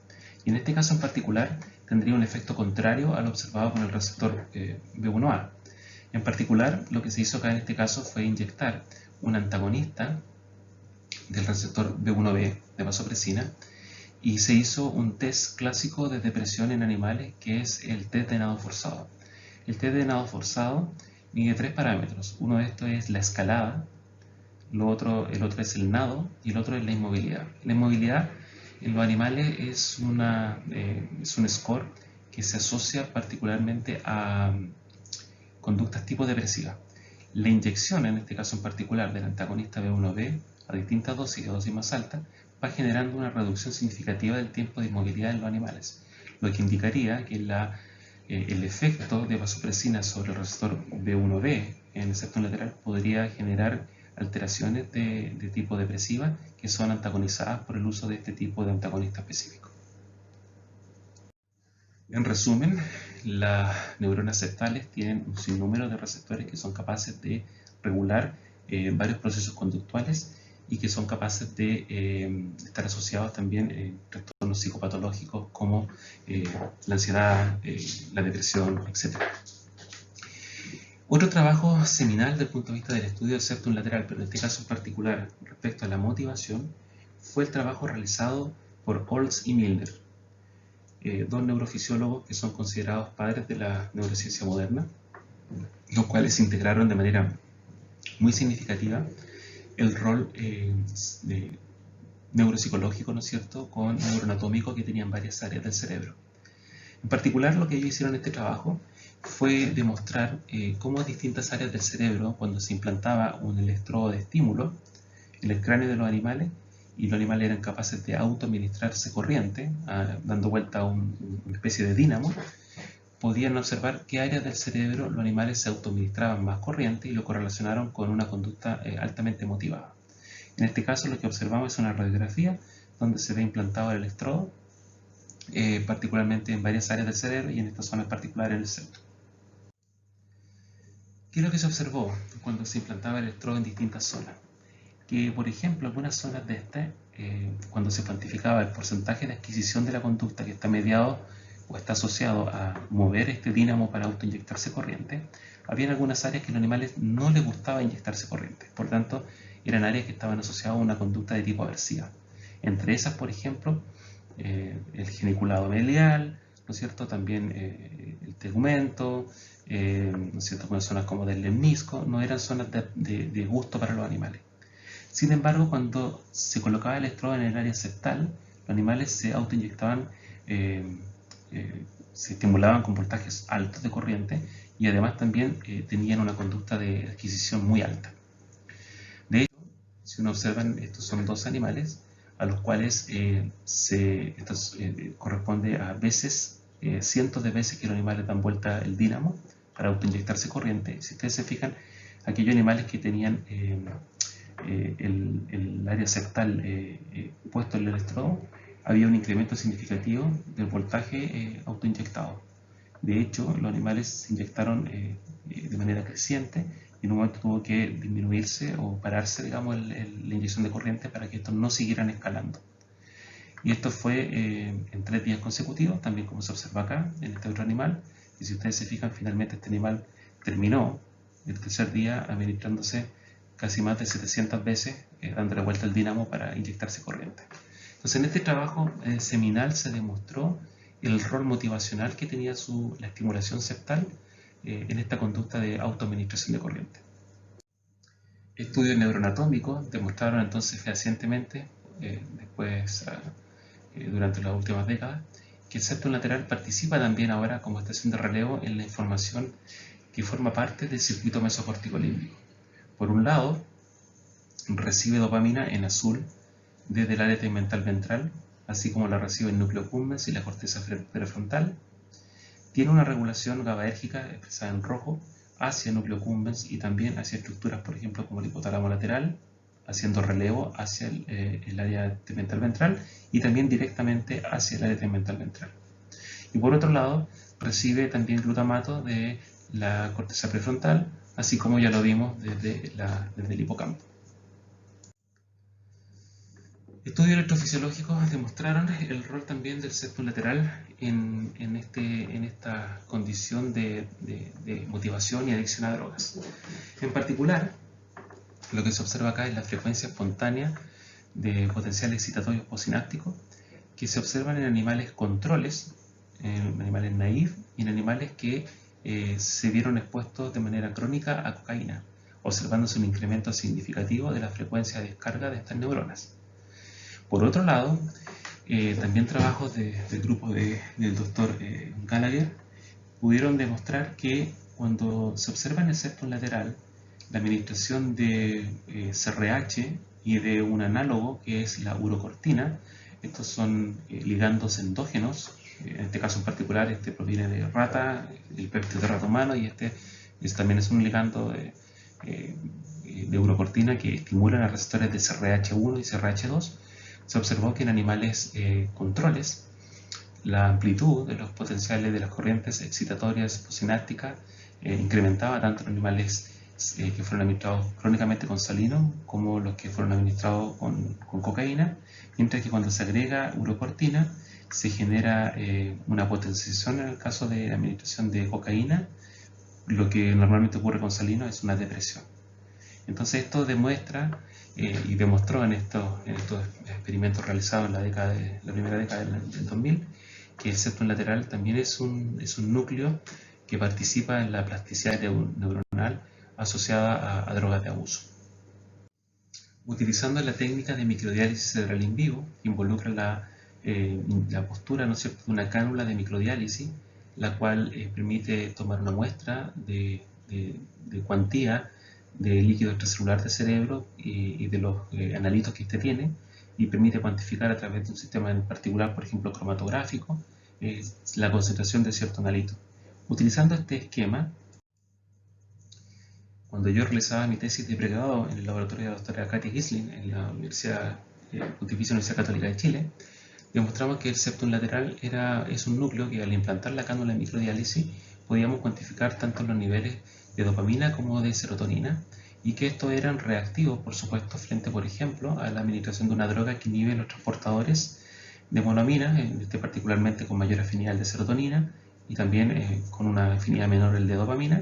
Y en este caso en particular tendría un efecto contrario al observado con el receptor B1A. En particular, lo que se hizo acá en este caso fue inyectar un antagonista del receptor B1B de vasopresina, y se hizo un test clásico de depresión en animales, que es el test de nado forzado. El test de nado forzado mide 3 parámetros. Uno de estos es la escalada, el otro es el nado y el otro es la inmovilidad. La inmovilidad en los animales es un score que se asocia particularmente a conductas tipo depresiva. La inyección, en este caso en particular, del antagonista B1B a distintas dosis, a dosis más altas, va generando una reducción significativa del tiempo de inmovilidad en los animales, lo que indicaría que el efecto de vasopresina sobre el receptor B1B en el septum lateral podría generar alteraciones de tipo depresiva que son antagonizadas por el uso de este tipo de antagonista específico. En resumen, las neuronas septales tienen un sinnúmero de receptores que son capaces de regular varios procesos conductuales y que son capaces de estar asociados también en trastornos psicopatológicos como la ansiedad, la depresión, etc. Otro trabajo seminal desde el punto de vista del estudio del septum lateral, pero en este caso en particular respecto a la motivación, fue el trabajo realizado por Olds y Milner, dos neurofisiólogos que son considerados padres de la neurociencia moderna, los cuales integraron de manera muy significativa el rol neuropsicológico, ¿no es cierto?, con neuroanatómico, que tenían varias áreas del cerebro. En particular, lo que ellos hicieron en este trabajo fue demostrar cómo distintas áreas del cerebro, cuando se implantaba un electrodo de estímulo en el cráneo de los animales, y los animales eran capaces de autoadministrarse corriente, dando vuelta a una especie de dínamo, podían observar qué áreas del cerebro los animales se autoadministraban más corriente y lo correlacionaron con una conducta altamente motivada. En este caso, lo que observamos es una radiografía donde se ve implantado el electrodo, particularmente en varias áreas del cerebro y en esta zona en particular en el centro. ¿Qué es lo que se observó cuando se implantaba el electrodo en distintas zonas? Que, por ejemplo, algunas zonas de cuando se cuantificaba el porcentaje de adquisición de la conducta que está mediado o está asociado a mover este dínamo para autoinyectarse corriente, había algunas áreas que a los animales no les gustaba inyectarse corriente. Por tanto, eran áreas que estaban asociadas a una conducta de tipo aversiva. Entre esas, por ejemplo, el geniculado medial, ¿no es cierto?, también el tegumento, ¿no es cierto?, zonas como del lemnisco, no eran zonas de gusto para los animales. Sin embargo, cuando se colocaba el electrodo en el área septal, los animales se autoinyectaban, se estimulaban con voltajes altos de corriente, y además también tenían una conducta de adquisición muy alta. De hecho, si uno observa, estos son dos animales a los cuales corresponde a veces, cientos de veces que los animales dan vuelta el dínamo para autoinyectarse corriente. Si ustedes se fijan, aquellos animales que tenían el área septal puesto en el electrodo, había un incremento significativo del voltaje autoinyectado. De hecho, los animales se inyectaron de manera creciente, y en un momento tuvo que disminuirse o pararse, digamos, la inyección de corriente para que estos no siguieran escalando. Y esto fue en 3 días consecutivos, también como se observa acá en este otro animal. Y si ustedes se fijan, finalmente este animal terminó el tercer día administrándose casi más de 700 veces, dando la vuelta al dínamo para inyectarse corriente. Entonces, en este trabajo seminal se demostró el rol motivacional que tenía la estimulación septal en esta conducta de autoadministración de corriente. Estudios neuroanatómicos demostraron entonces fehacientemente, durante las últimas décadas, que el septum lateral participa también ahora como estación de relevo en la información que forma parte del circuito mesocortico límbico. Por un lado, recibe dopamina en azul desde el área tegmental ventral, así como la recibe el núcleo accumbens y la corteza prefrontal. Tiene una regulación GABAérgica expresada en rojo hacia el núcleo accumbens y también hacia estructuras, por ejemplo, como el hipotálamo lateral, haciendo relevo hacia el área tegmental ventral y también directamente hacia el área tegmental ventral. Y por otro lado, recibe también glutamato de la corteza prefrontal, así como ya lo vimos desde el hipocampo. Estudios electrofisiológicos demostraron el rol también del septum lateral en esta condición de motivación y adicción a drogas. En particular, lo que se observa acá es la frecuencia espontánea de potencial excitatorio postsináptico que se observan en animales controles, en animales naïf y en animales que se vieron expuestos de manera crónica a cocaína, observándose un incremento significativo de la frecuencia de descarga de estas neuronas. Por otro lado, también trabajos del grupo del doctor Gallagher pudieron demostrar que cuando se observa en el septum lateral la administración de CRH y de un análogo que es la urocortina, estos son ligandos endógenos, en este caso en particular este proviene de rata, el péptido de rata humano, y también es un ligando de urocortina que estimulan a receptores de CRH1 y CRH2. Se observó que en animales controles la amplitud de los potenciales de las corrientes excitatorias postsinápticas incrementaba tanto en animales que fueron administrados crónicamente con salino como los que fueron administrados con cocaína, mientras que cuando se agrega urocortina se genera una potenciación en el caso de la administración de cocaína. Lo que normalmente ocurre con salino es una depresión. Entonces esto demuestra y demostró en estos experimentos realizados en la primera década del 2000 que el septum lateral también es un núcleo que participa en la plasticidad neuronal asociada a drogas de abuso. Utilizando la técnica de microdiálisis cerebral in vivo, que involucra la postura, ¿no es cierto?, de una cánula de microdiálisis, la cual permite tomar una muestra de cuantía de líquido extracelular del cerebro y de los analitos que éste tiene, y permite cuantificar a través de un sistema en particular, por ejemplo cromatográfico, la concentración de cierto analito. Utilizando este esquema, cuando yo realizaba mi tesis de pregrado en el laboratorio de la doctora Katy Gisling en la Pontificia Universidad Católica de Chile, demostramos que el septum lateral es un núcleo que al implantar la cánula de microdiálisis podíamos cuantificar tanto los niveles de dopamina como de serotonina, y que estos eran reactivos, por supuesto, frente, por ejemplo, a la administración de una droga que inhibe los transportadores de monoamina, particularmente con mayor afinidad el de serotonina y también con una afinidad menor el de dopamina.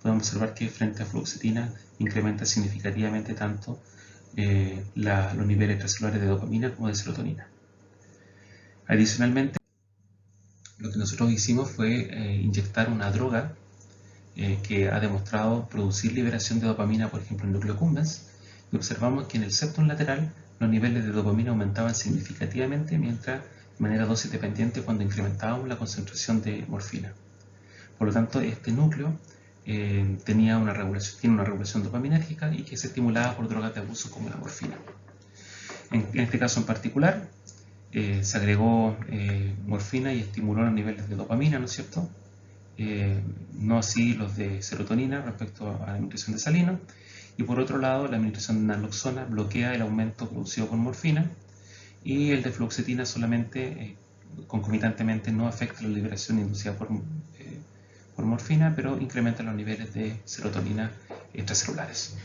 Podemos observar que frente a fluoxetina incrementa significativamente tanto los niveles extracelulares de dopamina como de serotonina. Adicionalmente, lo que nosotros hicimos fue inyectar una droga que ha demostrado producir liberación de dopamina, por ejemplo, en núcleo accumbens, y observamos que en el septum lateral los niveles de dopamina aumentaban significativamente, mientras de manera dosis dependiente cuando incrementábamos la concentración de morfina. Por lo tanto, este núcleo tiene una regulación dopaminérgica y que es estimulada por drogas de abuso como la morfina. En este caso en particular, se agregó morfina y estimuló los niveles de dopamina, ¿no es cierto? No así los de serotonina respecto a la administración de salino, y por otro lado la administración de naloxona bloquea el aumento producido por morfina, y el de fluoxetina solamente concomitantemente no afecta la liberación inducida por morfina, pero incrementa los niveles de serotonina extracelulares.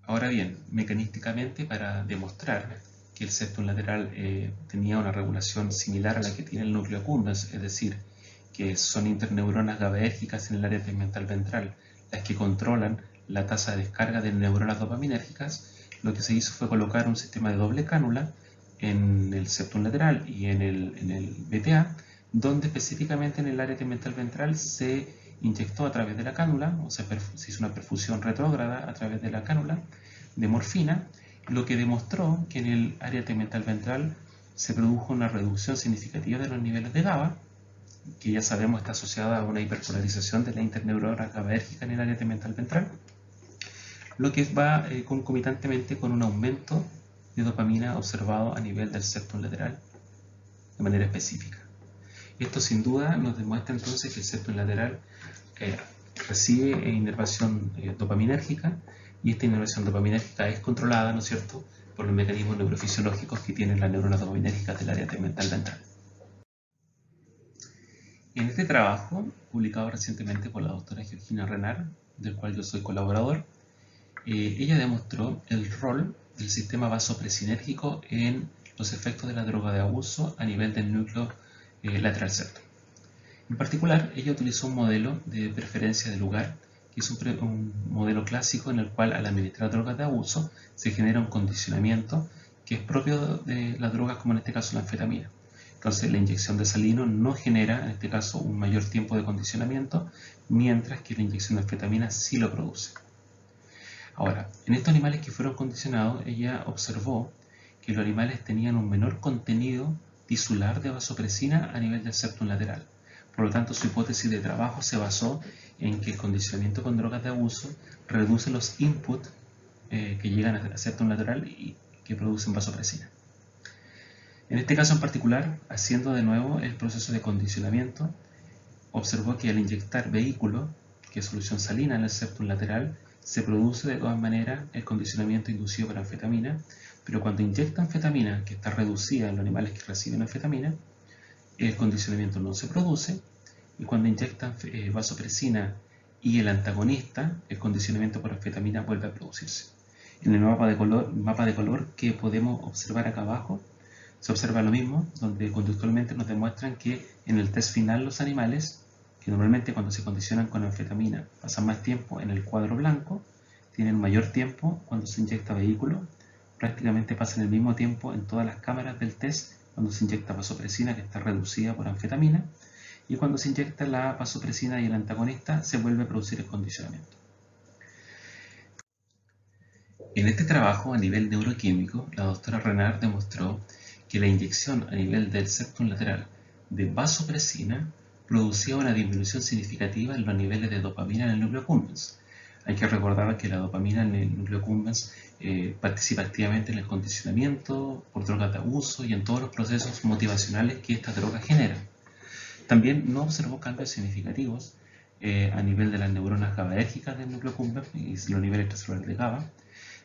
Ahora bien, mecanísticamente, para demostrar que el septum lateral tenía una regulación similar a la que tiene el núcleo accumbens, es decir, que son interneuronas GABAérgicas en el área tegmental ventral las que controlan la tasa de descarga de neuronas dopaminérgicas, lo que se hizo fue colocar un sistema de doble cánula en el septum lateral y en el BTA, donde específicamente en el área tegmental ventral se inyectó a través de la cánula, o sea, se hizo una perfusión retrógrada a través de la cánula de morfina, lo que demostró que en el área tegmental ventral se produjo una reducción significativa de los niveles de GABA, que ya sabemos está asociada a una hiperpolarización de la interneurona GABAérgica en el área tegmental ventral, lo que va concomitantemente con un aumento de dopamina observado a nivel del septum lateral de manera específica. Esto sin duda nos demuestra entonces que el septum lateral recibe inervación dopaminérgica, y esta inervación dopaminérgica es controlada, ¿no es cierto?, por los mecanismos neurofisiológicos que tienen las neuronas dopaminérgicas del área tegmental ventral. En este trabajo, publicado recientemente por la doctora Georgina Renard, del cual yo soy colaborador, ella demostró el rol del sistema vasopresinérgico en los efectos de la droga de abuso a nivel del núcleo lateral septum. En particular, ella utilizó un modelo de preferencia de lugar, que es un modelo clásico en el cual al administrar drogas de abuso se genera un condicionamiento que es propio de las drogas, como en este caso la anfetamina. Entonces la inyección de salino no genera, en este caso, un mayor tiempo de condicionamiento, mientras que la inyección de anfetamina sí lo produce. Ahora, en estos animales que fueron condicionados, ella observó que los animales tenían un menor contenido tisular de vasopresina a nivel del septum lateral. Por lo tanto, su hipótesis de trabajo se basó en que el condicionamiento con drogas de abuso reduce los inputs que llegan al septum lateral y que producen vasopresina. En este caso en particular, haciendo de nuevo el proceso de condicionamiento, observó que al inyectar vehículo, que es solución salina en el septum lateral, se produce de todas maneras el condicionamiento inducido por anfetamina, pero cuando inyecta anfetamina, que está reducida en los animales que reciben anfetamina, el condicionamiento no se produce, y cuando inyectan vasopresina y el antagonista, el condicionamiento por anfetamina vuelve a producirse. En el mapa de color que podemos observar acá abajo, se observa lo mismo, donde conductualmente nos demuestran que en el test final los animales, que normalmente cuando se condicionan con anfetamina pasan más tiempo en el cuadro blanco, tienen mayor tiempo cuando se inyecta vehículo, prácticamente pasan el mismo tiempo en todas las cámaras del test cuando se inyecta vasopresina, que está reducida por anfetamina, y cuando se inyecta la vasopresina y el antagonista se vuelve a producir el condicionamiento. En este trabajo a nivel neuroquímico, la doctora Renard demostró que la inyección a nivel del septum lateral de vasopresina producía una disminución significativa en los niveles de dopamina en el núcleo accumbens. Hay que recordar que la dopamina en el núcleo accumbens participa activamente en el condicionamiento por drogas de abuso y en todos los procesos motivacionales que esta droga genera. También no observó cambios significativos a nivel de las neuronas GABAérgicas del núcleo accumbens y los niveles extracelulares de GABA,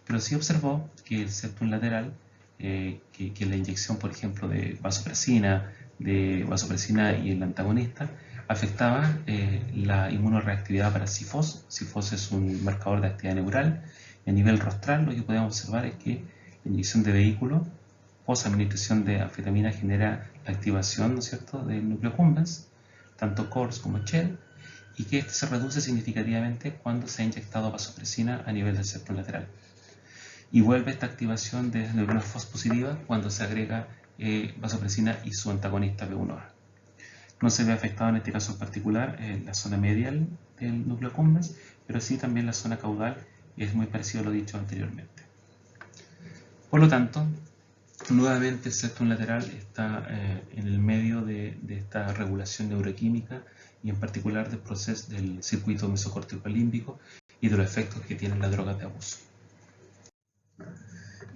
pero sí observó que el septum lateral, que la inyección, por ejemplo, de vasopresina y el antagonista, afectaba la inmunoreactividad para CIFOS. CIFOS es un marcador de actividad neural. Y a nivel rostral, lo que podemos observar es que la inyección de vehículo post-administración de anfetamina genera la activación, ¿no es cierto?, del núcleo accumbens, tanto CORS como Shell, y que este se reduce significativamente cuando se ha inyectado vasopresina a nivel del septum lateral. Y vuelve esta activación de neuronas FOS positivas cuando se agrega vasopresina y su antagonista B1A. No se ve afectado en este caso en particular la zona medial del núcleo accumbens, pero sí también la zona caudal, y es muy parecido a lo dicho anteriormente. Por lo tanto, nuevamente el septum lateral está en el medio de esta regulación neuroquímica y en particular del proceso del circuito mesocórtico límbico y de los efectos que tienen las drogas de abuso.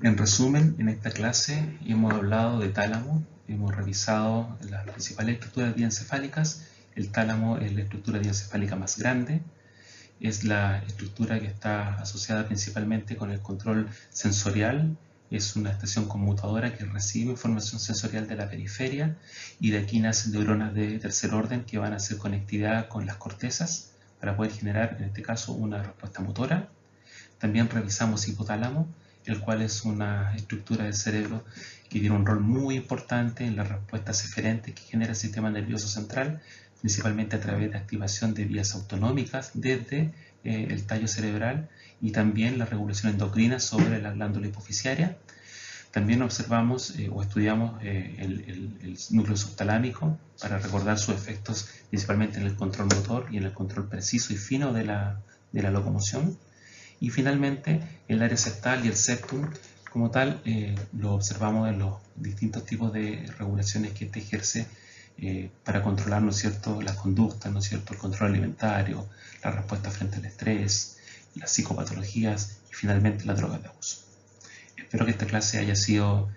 En resumen, en esta clase hemos hablado de tálamo, hemos revisado las principales estructuras diencefálicas. El tálamo es la estructura diencefálica más grande, es la estructura que está asociada principalmente con el control sensorial, es una estación conmutadora que recibe información sensorial de la periferia y de aquí nacen neuronas de tercer orden que van a hacer conectividad con las cortezas para poder generar, en este caso, una respuesta motora. También revisamos hipotálamo, el cual es una estructura del cerebro que tiene un rol muy importante en las respuestas eferentes que genera el sistema nervioso central, principalmente a través de activación de vías autonómicas desde el tallo cerebral y también la regulación endocrina sobre la glándula hipoficiaria. También observamos o estudiamos el núcleo subtalámico para recordar sus efectos principalmente en el control motor y en el control preciso y fino de la locomoción. Y finalmente el área septal y el septum como tal lo observamos en los distintos tipos de regulaciones que este ejerce para controlar, ¿no es cierto?, las conductas, ¿no es cierto?, el control alimentario, la respuesta frente al estrés, las psicopatologías y finalmente las drogas de abuso. Espero que esta clase haya sido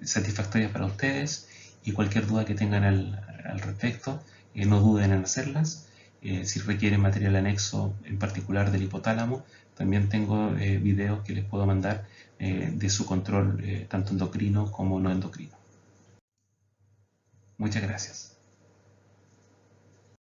satisfactoria para ustedes y cualquier duda que tengan al respecto, no duden en hacerlas. Si requieren material anexo, en particular del hipotálamo, también tengo videos que les puedo mandar de su control tanto endocrino como no endocrino. Muchas gracias.